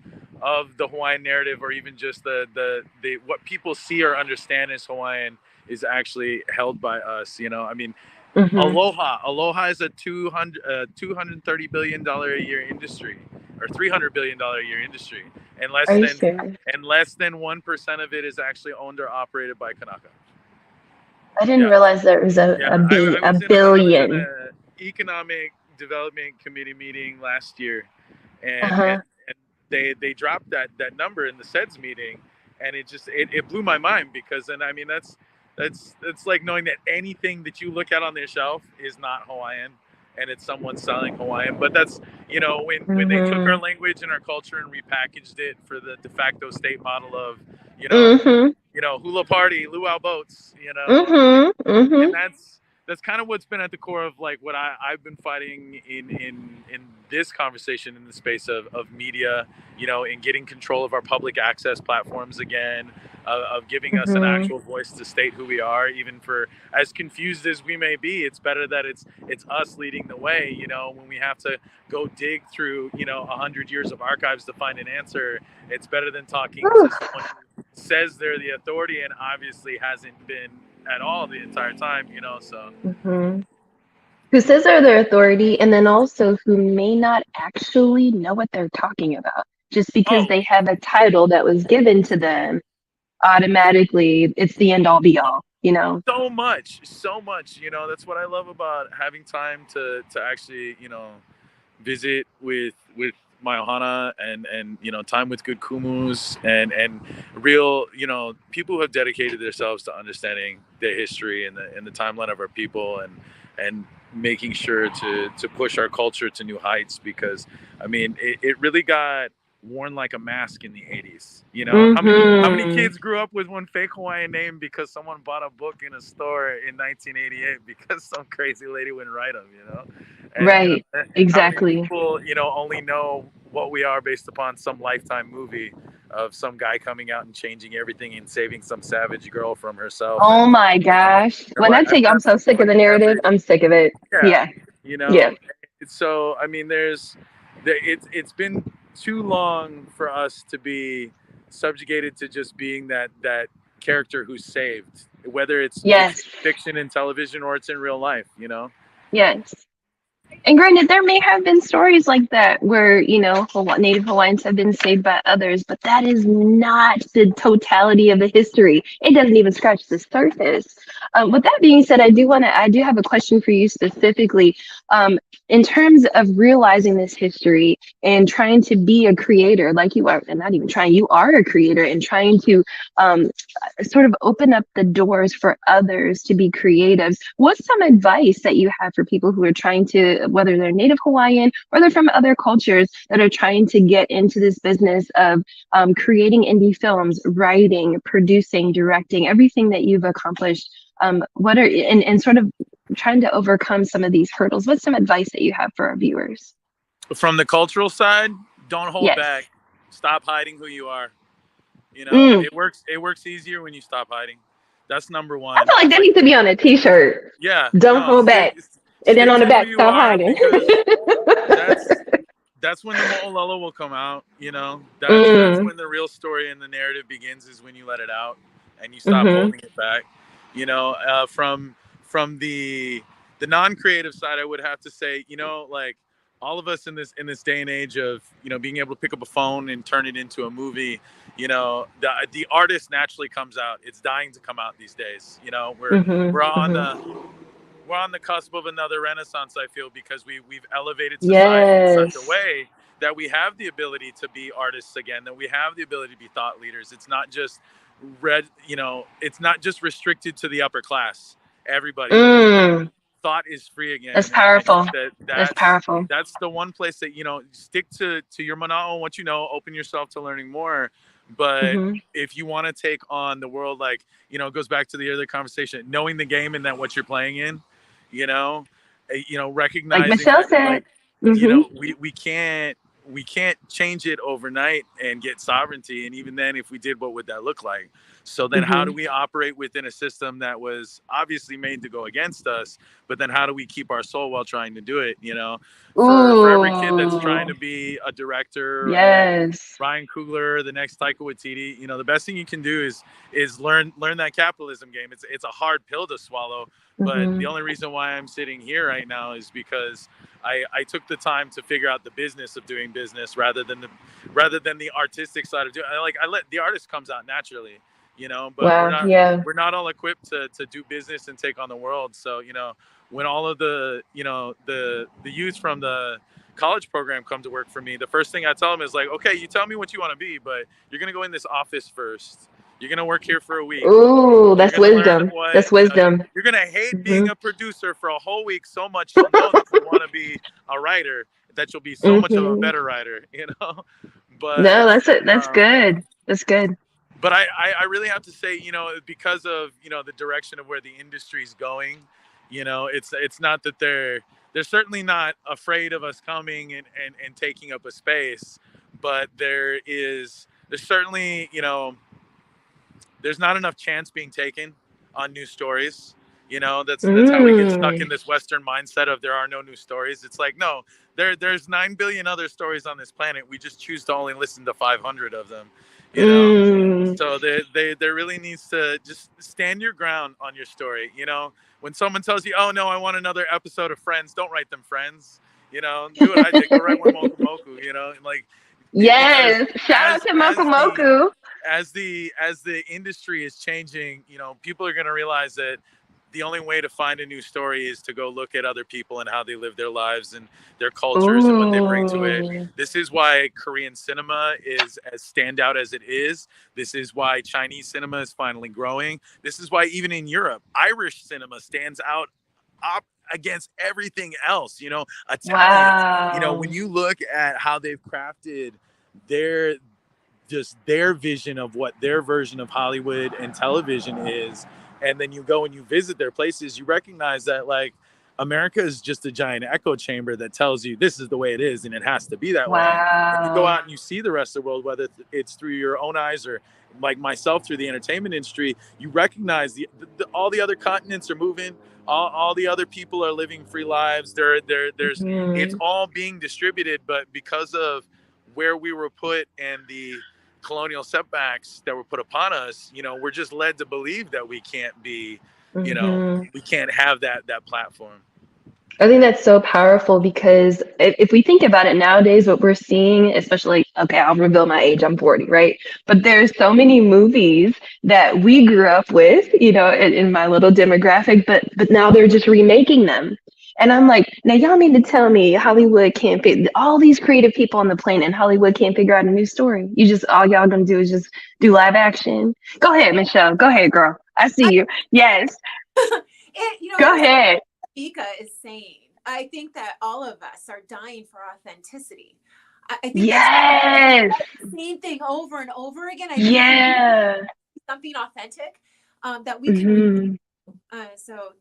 Speaker 5: the Hawaiian narrative, or even just the what people see or understand as Hawaiian, is actually held by us. You know, I mean, Aloha is a $230 billion a year industry, or $300 billion a year industry, and less than 1% of it is actually owned or operated by Kanaka.
Speaker 4: I didn't realize there was a billion.
Speaker 5: I was in an economic development committee meeting last year, and they dropped that number in the SEDS meeting, and it blew my mind, because then, I mean, that's like knowing that anything that you look at on their shelf is not Hawaiian, and it's someone selling Hawaiian. But that's, you know, when they took our language and our culture and repackaged it for the de facto state model of, you know, hula party, luau boats, you know, and that's kind of what's been at the core of like what I've been fighting in this conversation, in the space of media, you know, in getting control of our public access platforms again, of giving us an actual voice to state who we are. Even for as confused as we may be, it's better that it's us leading the way. You know, when we have to go dig through, you know, 100 years of archives to find an answer, it's better than talking to someone who says they're the authority and obviously hasn't been at all the entire time, you know. So
Speaker 4: who says they're their authority, and then also who may not actually know what they're talking about, just because they have a title that was given to them. Automatically it's the end all be all, you know. So much,
Speaker 5: you know. That's what I love about having time to actually, you know, visit with my ohana and you know, time with good kumus and real, you know, people who have dedicated themselves to understanding the history and the timeline of our people, and making sure to push our culture to new heights, because I mean, it really got worn like a mask in the 80s, you know. How many kids grew up with one fake Hawaiian name because someone bought a book in a store in 1988 because some crazy lady wouldn't write them, you know. And, you know, exactly. People, you know, only know what we are based upon some Lifetime movie of some guy coming out and changing everything and saving some savage girl from herself.
Speaker 4: Oh my gosh. When I tell you I'm so sick of the narrative, I'm sick of it. Yeah.
Speaker 5: You know, so I mean, it's been too long for us to be subjugated to just being that character who's saved, whether it's fiction in television or it's in real life, you know.
Speaker 4: Yes. And granted, there may have been stories like that where, you know, Native Hawaiians have been saved by others, but that is not the totality of the history. It doesn't even scratch the surface. With that being said, I do have a question for you specifically. In terms of realizing this history and trying to be a creator, like you are, and not even trying, you are a creator, and trying to sort of open up the doors for others to be creatives. What's some advice that you have for people who are trying to, whether they're Native Hawaiian or they're from other cultures, that are trying to get into this business of creating indie films, writing, producing, directing, everything that you've accomplished? What are and sort of trying to overcome some of these hurdles? What's some advice that you have for our viewers?
Speaker 5: From the cultural side, don't hold back. Stop hiding who you are. You know, it works easier when you stop hiding. That's number one.
Speaker 4: I feel like that needs to be on a t-shirt.
Speaker 5: Yeah.
Speaker 4: Don't hold back. And then on the back, stop hiding.
Speaker 5: That's when the mo'olelo will come out, you know. That's when the real story and the narrative begins, is when you let it out and you stop holding it back. You know, from the non-creative side, I would have to say, you know, like, all of us in this day and age of, you know, being able to pick up a phone and turn it into a movie, you know, the artist naturally comes out. It's dying to come out these days. You know, we're on the cusp of another renaissance, I feel, because we've elevated society in such a way that we have the ability to be artists again, that we have the ability to be thought leaders. It's not just it's not just restricted to the upper class. Everybody. Thought is free again.
Speaker 4: That's powerful.
Speaker 5: That's
Speaker 4: powerful.
Speaker 5: That's the one place that, you know, stick to your mana'o, what you know, open yourself to learning more. But if you want to take on the world, like, you know, it goes back to the other conversation, knowing the game and that what you're playing in, you know, recognizing,
Speaker 4: like Michelle said,
Speaker 5: you know, we can't change it overnight and get sovereignty. And even then, if we did, what would that look like? So then how do we operate within a system that was obviously made to go against us, but then how do we keep our soul while trying to do it? You know, for every kid that's trying to be a director, Ryan Coogler, the next Taika Waititi, you know, the best thing you can do is learn that capitalism game. It's a hard pill to swallow, but the only reason why I'm sitting here right now is because I took the time to figure out the business of doing business rather than the artistic side of doing. I let the artist comes out naturally, you know, but we're not all equipped to do business and take on the world. So, you know, when all of the, you know, the youth from the college program come to work for me, the first thing I tell them is like, okay, you tell me what you want to be, but you're going to go in this office first. You're going to work here for a week.
Speaker 4: Ooh, that's wisdom. That's wisdom.
Speaker 5: You're going to hate being a producer for a whole week so much you'll know that you want to be a writer, that you'll be so much of a better writer, you know? But
Speaker 4: no, that's it. That's good. That's good.
Speaker 5: But I really have to say, you know, because of, you know, the direction of where the industry's going, you know, it's not that they're certainly not afraid of us coming and taking up a space, but there's certainly, you know, there's not enough chance being taken on new stories. You know, that's how we get stuck in this Western mindset of there are no new stories. It's like, no, there's 9 billion other stories on this planet. We just choose to only listen to 500 of them. You know, so there really needs to just stand your ground on your story. You know, when someone tells you, oh no, I want another episode of Friends, don't write them Friends. You know, do what I did, go write one Moku Moku. You know, like
Speaker 4: shout out to Moku Moku.
Speaker 5: As the industry is changing, you know, people are going to realize that the only way to find a new story is to go look at other people and how they live their lives and their cultures and what they bring to it. This is why Korean cinema is as standout as it is. This is why Chinese cinema is finally growing. This is why even in Europe, Irish cinema stands out up against everything else. You know, Italians, you know, when you look at how they've crafted their vision of what their version of Hollywood and television is, and then you go and you visit their places, you recognize that, like, America is just a giant echo chamber that tells you this is the way it is and it has to be that way. And you go out and you see the rest of the world, whether it's through your own eyes or like myself through the entertainment industry, you recognize all the other continents are moving. All the other people are living free lives. It's all being distributed, but because of where we were put and the colonial setbacks that were put upon us, we're just led to believe that we can't be, we can't have that platform.
Speaker 4: I think that's so powerful because if we think about it nowadays, what we're seeing, especially, okay, I'll reveal my age, I'm 40, right? But there's so many movies that we grew up with, in my little demographic, but now they're just remaking them. And I'm like, now y'all mean to tell me Hollywood can't fit all these creative people on the planet and Hollywood can't figure out a new story? All y'all gonna do is just do live action. Go ahead, Michelle. Go ahead, girl. I see you. Yes. Go ahead.
Speaker 6: Ika is saying, I think that all of us are dying for authenticity. I think
Speaker 4: yes,
Speaker 6: that's the same thing over and over again. I
Speaker 4: think
Speaker 6: something authentic that we can. So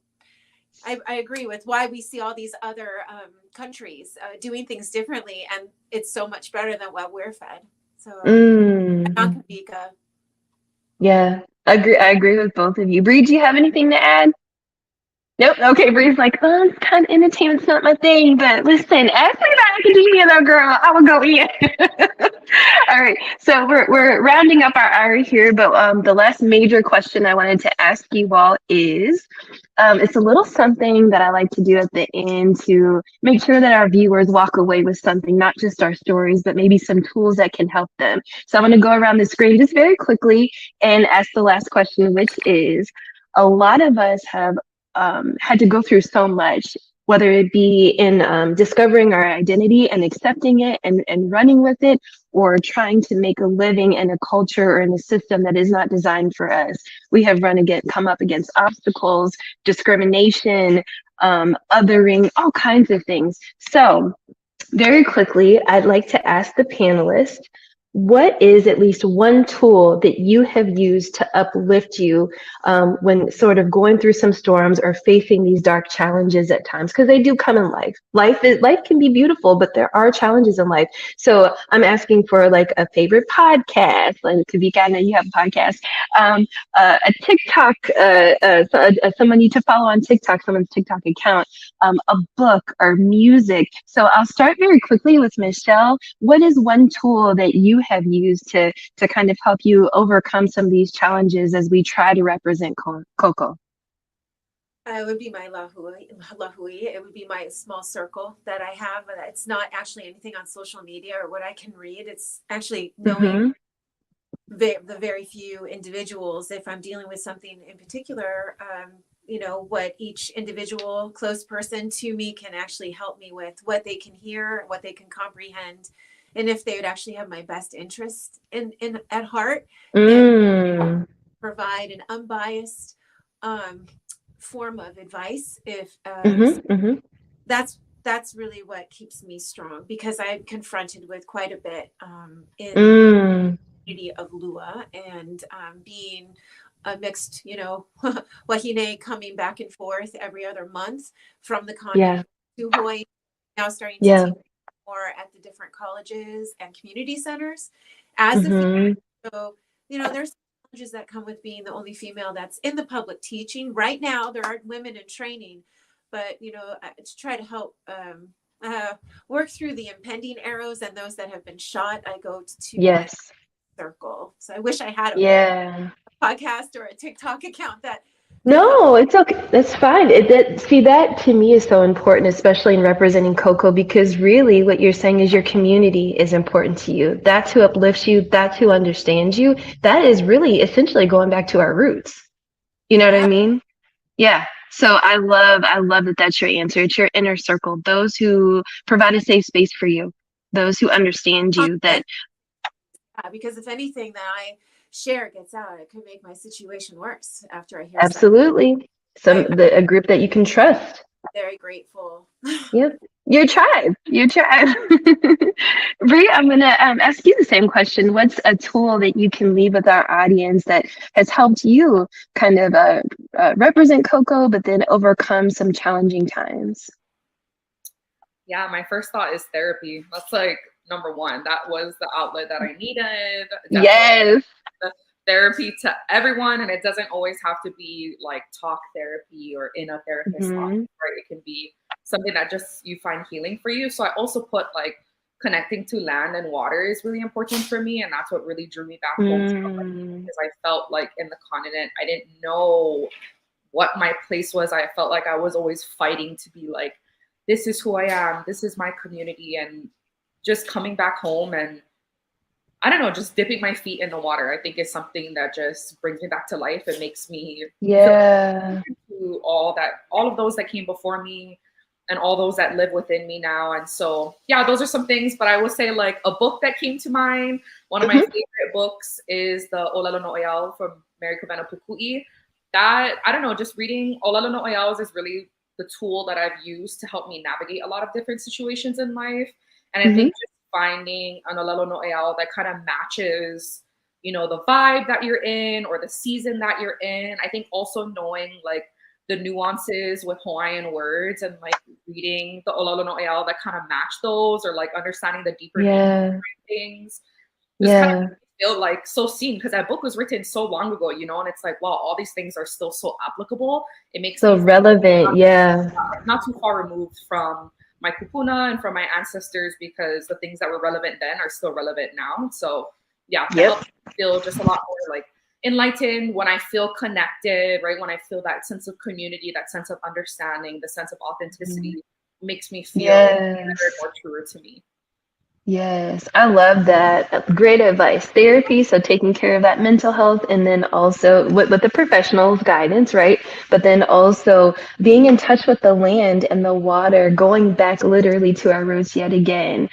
Speaker 6: I agree with why we see all these other countries doing things differently, and it's so much better than what we're fed. So Ika.
Speaker 4: Yeah, I agree with both of you. Bree, do you have anything to add? Nope. Okay, Bree's like, it's kind of entertainment's not my thing, but listen, ask me about academia though, girl. I will go in. All right. So we're rounding up our hour here, but the last major question I wanted to ask you all is, it's a little something that I like to do at the end to make sure that our viewers walk away with something, not just our stories, but maybe some tools that can help them. So I'm going to go around the screen just very quickly and ask the last question, which is, a lot of us have had to go through so much, whether it be in discovering our identity and accepting it and running with it, or trying to make a living in a culture or in a system that is not designed for us. We have come up against obstacles, discrimination, othering, all kinds of things. So very quickly, I'd like to ask the panelists, what is at least one tool that you have used to uplift you when sort of going through some storms or facing these dark challenges at times? Because they do come in life. Life can be beautiful, but there are challenges in life. So I'm asking for like a favorite podcast. Like Kavika, I know you have a podcast. A TikTok, someone you to follow on TikTok, someone's TikTok account, a book or music. So I'll start very quickly with Michelle. What is one tool that you have used to kind of help you overcome some of these challenges as we try to represent Koko?
Speaker 6: It would be my lahui. It would be my small circle that I have. It's not actually anything on social media or what I can read. It's actually knowing the very few individuals, if I'm dealing with something in particular, what each individual close person to me can actually help me with, what they can hear, what they can comprehend, and if they would actually have my best interest in at heart, and provide an unbiased form of advice. If that's really what keeps me strong, because I'm confronted with quite a bit in the community of Lua, and being a mixed, wahine, coming back and forth every other month from the continent to Hawaii, now starting to teach more at the different colleges and community centers as a female. So, there's challenges that come with being the only female that's in the public teaching. Right now, there aren't women in training, but, to try to help work through the impending arrows and those that have been shot, I go to my circle. So I wish I had a podcast or a TikTok account that.
Speaker 4: No, it's okay. That's fine. That to me is so important, especially in representing Koko, because really what you're saying is your community is important to you. That's who uplifts you. That's who understands you. That is really essentially going back to our roots. You know what I mean? Yeah. So I love that that's your answer. It's your inner circle, those who provide a safe space for you, those who understand you.
Speaker 6: Because if anything that I share gets out, it could make my situation worse after I hear
Speaker 4: absolutely a group that you can trust.
Speaker 6: Very grateful.
Speaker 4: Yep. Your tribe. Bree, I'm gonna ask you the same question. What's a tool that you can leave with our audience that has helped you kind of represent Koko, but then overcome some challenging times?
Speaker 7: Yeah, my first thought is therapy. That's like number one. That was the outlet that I needed.
Speaker 4: Yes.
Speaker 7: therapy to everyone, and it doesn't always have to be like talk therapy or in a therapist's office, right? It can be something that just you find healing for you. So I also put like connecting to land and water is really important for me, and that's what really drew me back home because I felt like in the continent I didn't know what my place was. I felt like I was always fighting to be like, this is who I am, this is my community, and just coming back home and I don't know, just dipping my feet in the water, I think is something that just brings me back to life. It makes me to all of those that came before me and all those that live within me now. And so, yeah, those are some things. But I will say, like, a book that came to mind, one of my favorite books is the Olelo no Oyao from Mary Kawena Pukui. That, I don't know, just reading Olelo no Oyao is really the tool that I've used to help me navigate a lot of different situations in life. And I think just finding an Olelo no Oyao that kind of matches, you know, the vibe that you're in or the season that you're in. I think also knowing like the nuances with Hawaiian words and like reading the Olelo no Oyao that kind of match those, or like understanding the deeper things. Just kind of feel like so seen, because that book was written so long ago, you know, and it's like, wow, all these things are still so applicable. It makes
Speaker 4: so relevant,
Speaker 7: not too far removed from my kupuna and from my ancestors, because the things that were relevant then are still relevant now. So yeah, it helps me feel just a lot more like enlightened when I feel connected, right? When I feel that sense of community, that sense of understanding, the sense of authenticity makes me feel better and more truer to me.
Speaker 4: Yes, I love that. Great advice. Therapy, so taking care of that mental health, and then also with the professionals' guidance, right? But then also being in touch with the land and the water, going back literally to our roots yet again.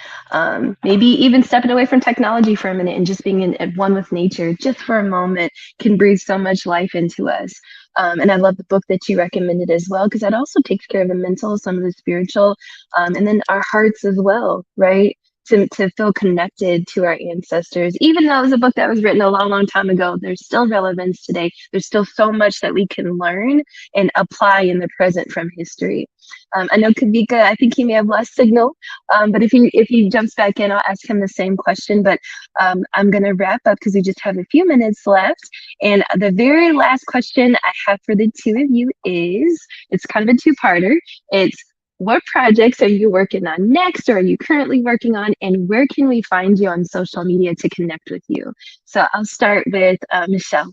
Speaker 4: Maybe even stepping away from technology for a minute and just being at one with nature just for a moment can breathe so much life into us. And I love the book that you recommended as well, because that also takes care of the mental, some of the spiritual, and then our hearts as well, right? To feel connected to our ancestors. Even though it was a book that was written a long, long time ago, there's still relevance today. There's still so much that we can learn and apply in the present from history. I know Kavika, I think he may have lost signal, but if he jumps back in, I'll ask him the same question. But I'm going to wrap up because we just have a few minutes left. And the very last question I have for the two of you is, it's kind of a two-parter. It's, what projects are you working on next, or are you currently working on, and where can we find you on social media to connect with you? So I'll start with Michelle.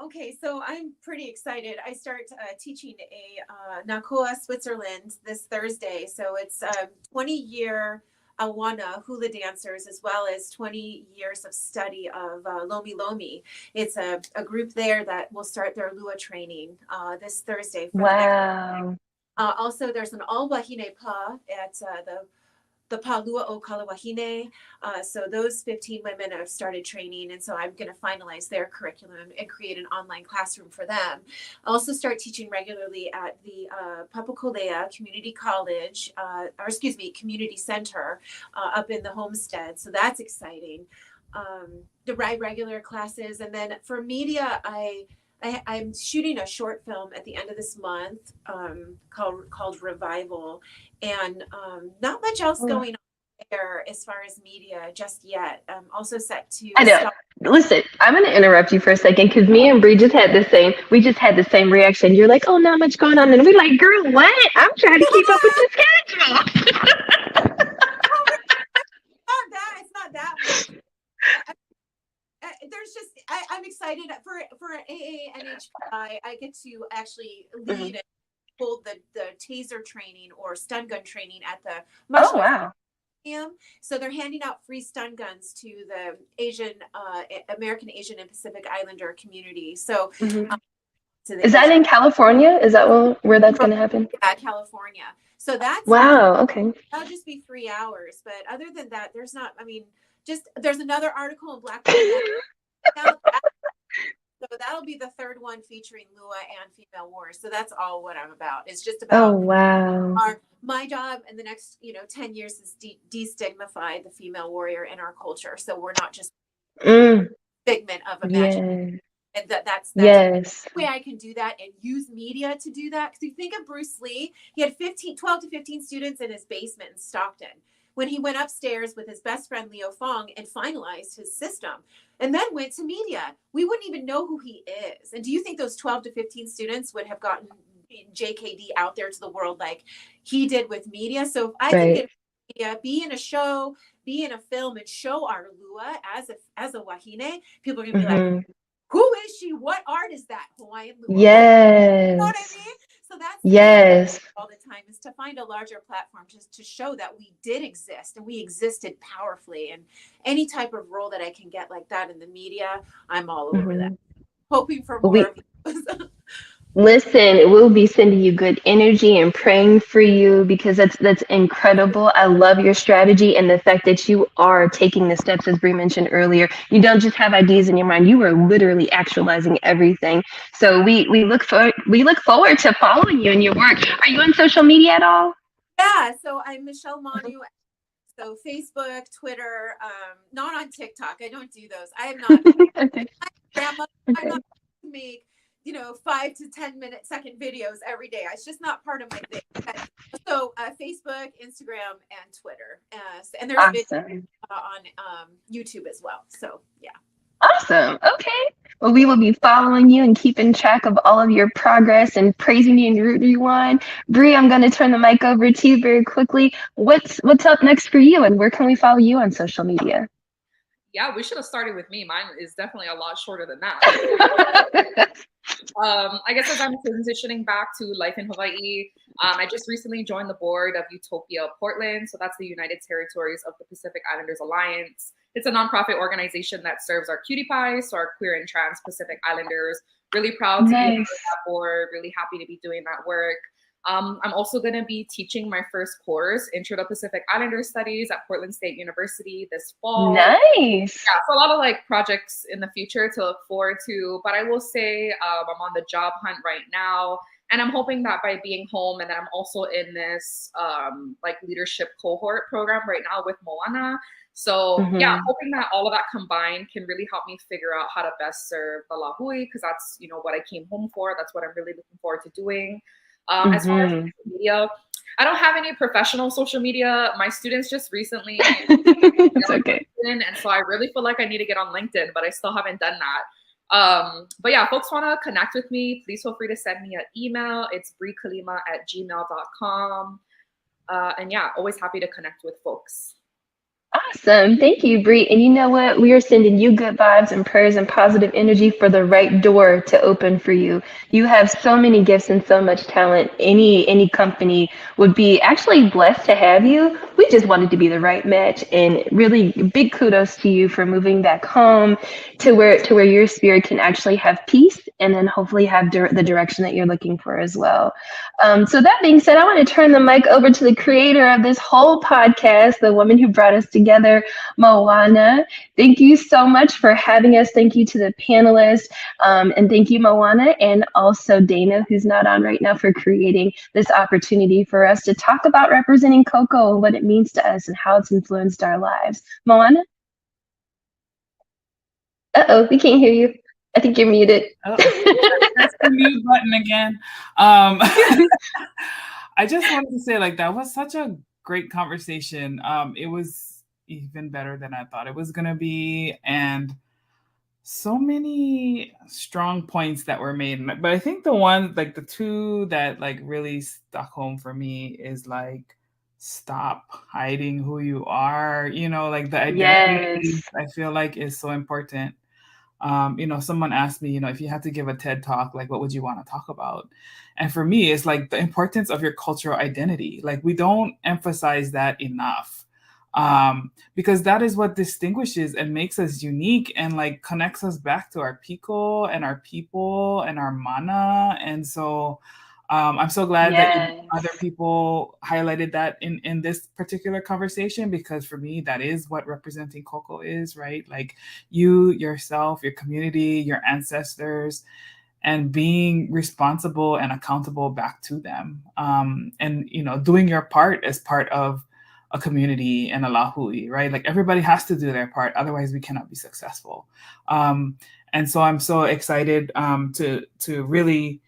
Speaker 6: Okay, so I'm pretty excited. I start teaching a Nakoa, Switzerland this Thursday. So it's 20-year Awana hula dancers, as well as 20 years of study of Lomi Lomi. It's a group there that will start their Lua training this Thursday.
Speaker 4: Wow.
Speaker 6: Also, there's an all wahine pa at the Palua o Kalawahine. So those 15 women have started training, and so I'm going to finalize their curriculum and create an online classroom for them. I also start teaching regularly at the Papakolea Community College, Community Center up in the Homestead. So that's exciting. The regular classes, and then for media, I'm shooting a short film at the end of this month called Revival, and not much else going on there as far as media just yet. I'm also set to.
Speaker 4: I know. Listen, I'm going to interrupt you for a second, because me and Bree just had the same reaction. You're like, oh, not much going on, and we're like, girl, what? I'm trying to keep up with the schedule.
Speaker 6: It's not that much. There's just I'm excited for ANHPI. I get to actually lead and hold the taser training or stun gun training at the Mushroom. So they're handing out free stun guns to the American, Asian, and Pacific Islander community. So
Speaker 4: is that in California? Is that where that's going to happen?
Speaker 6: Yeah, California. So that's
Speaker 4: okay.
Speaker 6: That'll just be 3 hours. But other than that, there's not. I mean, there's another article in Black. So that'll be the third one featuring Lua and Female Wars. So that's all what I'm about. It's just about my job in the next 10 years is destigmify the female warrior in our culture. So we're not just figment of imagination. And that's
Speaker 4: Yes.
Speaker 6: the way I can do that and use media to do that. Because you think of Bruce Lee, he had 12 to 15 students in his basement in Stockton when he went upstairs with his best friend Leo Fong and finalized his system and then went to media. We wouldn't even know who he is. And do you think those 12 to 15 students would have gotten JKD out there to the world like he did with media? So if I can get media, be in a show, be in a film, and show our lua as a wahine, people are gonna be like, who is she? What art is that? Hawaiian lua.
Speaker 4: Yes.
Speaker 6: You know what I mean? So that's all the time, is to find a larger platform to show that we did exist and we existed powerfully. And any type of role that I can get like that in the media, I'm all over that. Hoping for more views.
Speaker 4: Listen, we'll be sending you good energy and praying for you, because that's incredible. I love your strategy and the fact that you are taking the steps, as Bree mentioned earlier. You don't just have ideas in your mind; you are literally actualizing everything. So we look forward to following you and your work. Are you on social media at all?
Speaker 6: Yeah, so I'm Michelle Manu. So Facebook, Twitter, not on TikTok. I don't do those. I am not. Grandma, I'm not make 5 to 10 second videos every day. It's just not part of my thing. So Facebook, Instagram, and Twitter. And there's videos on YouTube as well. So yeah.
Speaker 4: Awesome. Okay. Well, we will be following you and keeping track of all of your progress and praising you and rooting you on. Bree, I'm going to turn the mic over to you very quickly. What's up next for you, and where can we follow you on social media?
Speaker 7: Yeah, we should have started with me. Mine is definitely a lot shorter than that. I guess as I'm transitioning back to life in Hawaii, I just recently joined the board of Utopia Portland. So that's the United Territories of the Pacific Islanders Alliance. It's a nonprofit organization that serves our cutie pies, so our queer and trans Pacific Islanders. Really proud to be on that board, really happy to be doing that work. I'm also going to be teaching my first course, Intro to Pacific Islander Studies, at Portland State University this fall.
Speaker 4: Nice.
Speaker 7: Yeah, so a lot of projects in the future to look forward to. But I will say I'm on the job hunt right now, and I'm hoping that by being home, and then I'm also in this leadership cohort program right now with Moana. So yeah, hoping that all of that combined can really help me figure out how to best serve the Lahui, because that's what I came home for. That's what I'm really looking forward to doing. As far as social media, I don't have any professional social media. My students just recently
Speaker 4: it's okay.
Speaker 7: LinkedIn, and so I really feel like I need to get on LinkedIn, but I still haven't done that. But yeah, folks want to connect with me, please feel free to send me an email. It's breekalima@gmail.com. And yeah, always happy to connect with folks.
Speaker 4: Awesome. Thank you, Bree. And you know what? We are sending you good vibes and prayers and positive energy for the right door to open for you. You have so many gifts and so much talent. Any company would be actually blessed to have you. We just wanted to be the right match. And really big kudos to you for moving back home to where your spirit can actually have peace, and then hopefully have the direction that you're looking for as well. So that being said, I want to turn the mic over to the creator of this whole podcast, the woman who brought us together, Moana. Thank you so much for having us. Thank you to the panelists, and thank you, Moana, and also Dana, who's not on right now, for creating this opportunity for us to talk about representing Koko and what it means to us and how it's influenced our lives. Moana? Uh-oh, we can't hear you. I think you're muted.
Speaker 3: Oh, that's the mute button again. I just wanted to say, that was such a great conversation. It was even better than I thought it was going to be. And so many strong points that were made. But I think the two that really stuck home for me is stop hiding who you are. The identity,
Speaker 4: Yes.
Speaker 3: I feel like is so important. Someone asked me, if you had to give a TED talk, what would you want to talk about? And for me, it's the importance of your cultural identity. We don't emphasize that enough, because that is what distinguishes and makes us unique and connects us back to our piko and our people and our mana. And so I'm so glad that other people highlighted that in this particular conversation, because for me, that is what representing Koko is, right? You, yourself, your community, your ancestors, and being responsible and accountable back to them. And, doing your part as part of a community and a lahui, right? Everybody has to do their part. Otherwise we cannot be successful. And so I'm so excited to really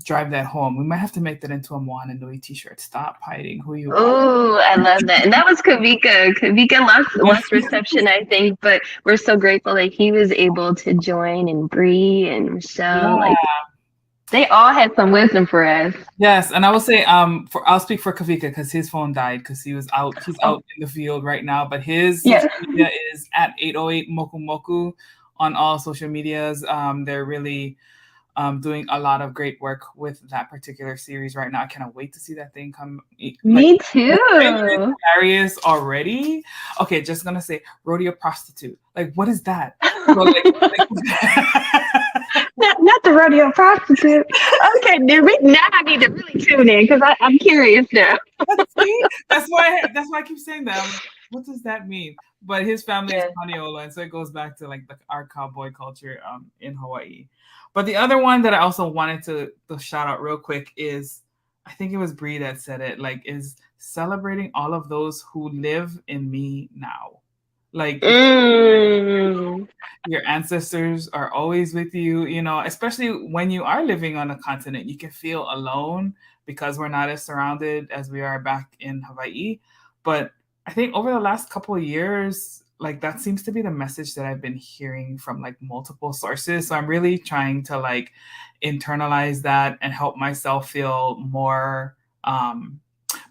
Speaker 3: drive that home. We might have to make that into a Moana Nui t-shirt. Stop hiding who you are.
Speaker 4: Oh, I love that. And that was Kavika. Kavika lost reception, I think, but we're so grateful that he was able to join, and Bree and Michelle. Like, they all had some wisdom for us.
Speaker 3: Yes, and I will say, I'll speak for Kavika because his phone died because he was out. He's out in the field right now, but his social media is at 808 Moku Moku on all social medias. They're really doing a lot of great work with that particular series right now. I cannot wait to see that thing come.
Speaker 4: Me too.
Speaker 3: Hilarious already. Okay, just gonna say rodeo prostitute. Like, what is that? So,
Speaker 4: not the rodeo prostitute. Okay, now I need to really tune in because I'm curious now.
Speaker 3: See? That's why I keep saying that. What does that mean? But his family is Paniolo, and so it goes back to like our cowboy culture in Hawaii. But the other one that I also wanted to shout out real quick is, I think it was Bree that said it, like, is celebrating all of those who live in me now. Like, your ancestors are always with you, you know, especially when you are living on a continent. You can feel alone because we're not as surrounded as we are back in Hawaii. But I think over the last couple of years, like, that seems to be the message that I've been hearing from like multiple sources. So I'm really trying to like internalize that and help myself feel more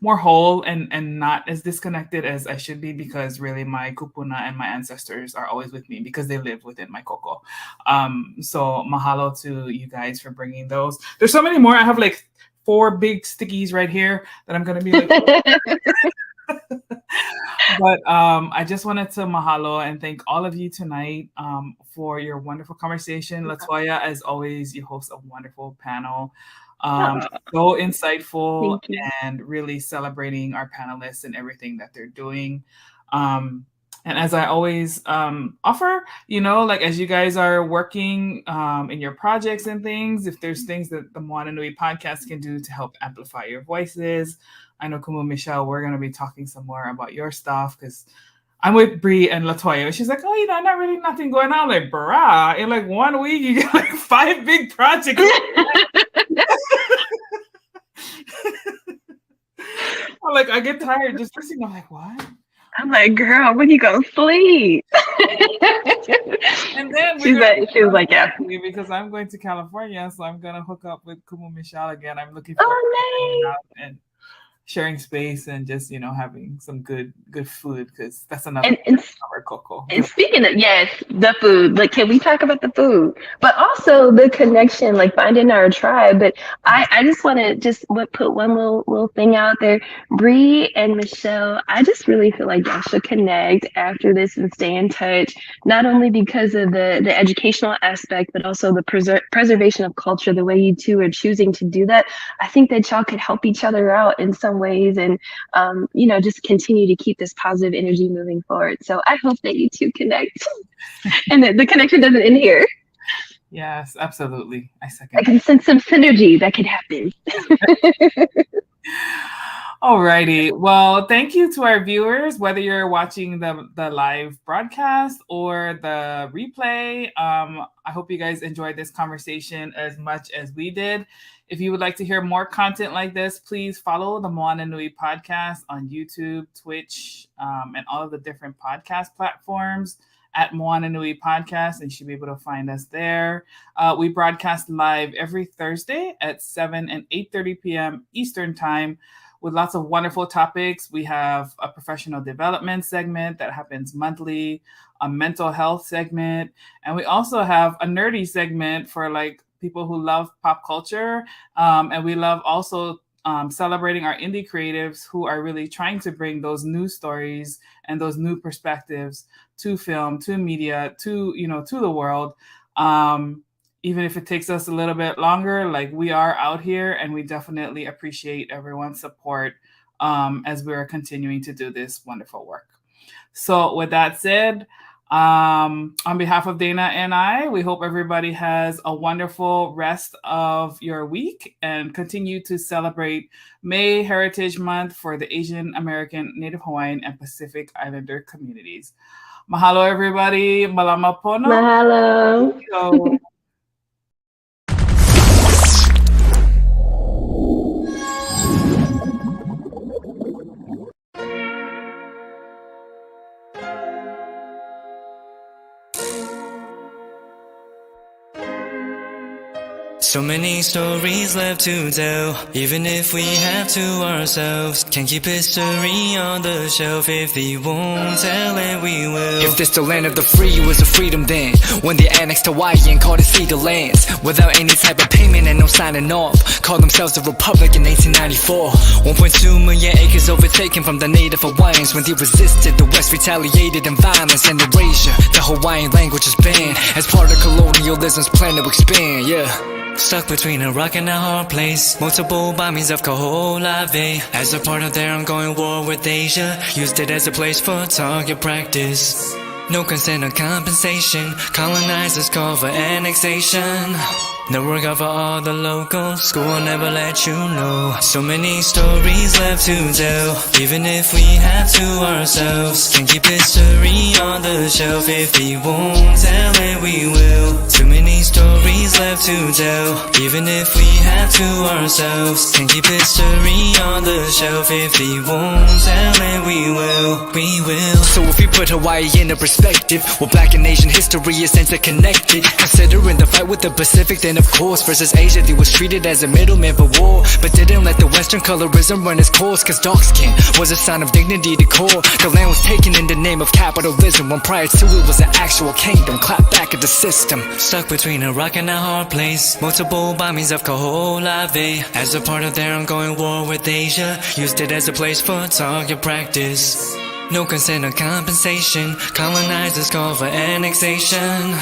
Speaker 3: whole and not as disconnected as I should be, because really my kupuna and my ancestors are always with me because they live within my koko. So mahalo to you guys for bringing those. There's so many more. I have like 4 big stickies right here that I'm going to be like... But I just wanted to mahalo and thank all of you tonight for your wonderful conversation. Latoya, as always, you host a wonderful panel. So insightful and really celebrating our panelists and everything that they're doing. And as I always offer, you know, like, as you guys are working in your projects and things, if there's things that the Moana Nui podcast can do to help amplify your voices, I know Kumu Michelle, we're going to be talking some more about your stuff because I'm with Bree and Latoya. She's like, oh, you know, not really nothing going on. Like, brah, in like 1 week, you get like 5 big projects. I'm like, I get tired just listening. I'm like, what?
Speaker 4: I'm like, girl, when you go sleep?
Speaker 3: And then
Speaker 4: she was like, yeah.
Speaker 3: Because I'm going to California, so I'm going to hook up with Kumu Michelle again. I'm looking for and sharing space and just, you know, having some good food, because that's another our Koko.
Speaker 4: And speaking of, yes, the food, like, can we talk about the food, but also the connection, like finding our tribe. But I just want to put one little thing out there. Bree and Michelle, I just really feel like y'all should connect after this and stay in touch, not only because of the educational aspect, but also the preservation of culture, the way you two are choosing to do that. I think that y'all could help each other out in some ways, and you know, just continue to keep this positive energy moving forward. So I hope that you two connect and that the connection doesn't end here.
Speaker 3: Yes, absolutely. I second.
Speaker 4: I can sense some synergy that could happen.
Speaker 3: Alrighty. Well, thank you to our viewers, whether you're watching the live broadcast or the replay. I hope you guys enjoyed this conversation as much as we did. If you would like to hear more content like this, please follow the Moana Nui Podcast on YouTube, Twitch, and all of the different podcast platforms at Moana Nui Podcast, and you should be able to find us there. We broadcast live every Thursday at 7 and 8:30 p.m. Eastern Time with lots of wonderful topics. We have a professional development segment that happens monthly, a mental health segment, and we also have a nerdy segment for like people who love pop culture. And we love also celebrating our indie creatives who are really trying to bring those new stories and those new perspectives to film, to media, to the world. Even if it takes us a little bit longer, like, we are out here, and we definitely appreciate everyone's support as we're continuing to do this wonderful work. So with that said, On behalf of Dana and I, we hope everybody has a wonderful rest of your week and continue to celebrate May Heritage Month for the Asian American, Native Hawaiian, and Pacific Islander communities. Mahalo, everybody. Malama pono.
Speaker 4: Mahalo.
Speaker 8: So many stories left to tell, even if we have to ourselves. Can't keep history on the shelf. If we won't tell it, we will.
Speaker 9: If this the land of the free, it was a freedom then, when they annexed Hawaii and called it cedar lands, without any type of payment and no signing off. Called themselves a republic in 1894. 1.2 million acres overtaken from the native Hawaiians. When they resisted, the West retaliated in violence and erasure. The Hawaiian language is banned as part of colonialism's plan to expand, yeah.
Speaker 8: Stuck between a rock and a hard place. Multiple bombings of Kaho'olawe as a part of their ongoing war with Asia. Used it as a place for target practice. No consent or compensation. Colonizers call for annexation. The work of all the locals. School will never let you know. So many stories left to tell, even if we have to ourselves. Can't keep history on the shelf. If we won't tell it, we will. Too many stories left to tell, even if we have to ourselves. Can't keep history on the shelf. If we won't tell it, we will. We will.
Speaker 9: So if we put Hawaii into perspective, well, Black and Asian history is interconnected. Considering the fight with the Pacific, then of course versus Asia, they was treated as a middleman for war, but didn't let the Western colorism run its course. Cause dark skin was a sign of dignity to core. The land was taken in the name of capitalism, when prior to it was an actual kingdom. Clap back at the system.
Speaker 8: Stuck between a rock and a hard place. Multiple bombings of Kaho'olawe as a part of their ongoing war with Asia. Used it as a place for target practice. No consent or compensation. Colonizers call for annexation.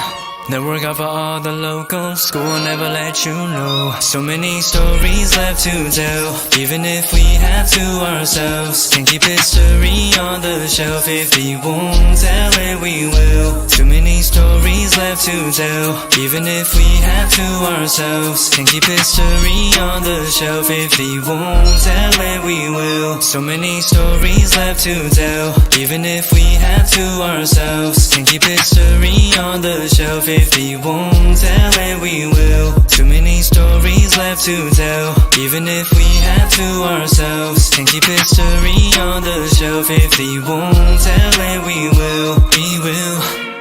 Speaker 8: The work of all the locals. School will never let you know. So many stories left to tell, even if we have to ourselves. Can't keep history on the shelf. If we won't tell it, we will. Too many stories left to tell, even if we have to ourselves. Can't keep history on the shelf. If we won't tell it, we will. So many stories left to tell, even if we have to ourselves. Can't keep history on the shelf. If we won't tell it, we will. Too many stories left to tell, even if we have to ourselves. Can't keep history on the shelf. If we won't tell it, we will. We will.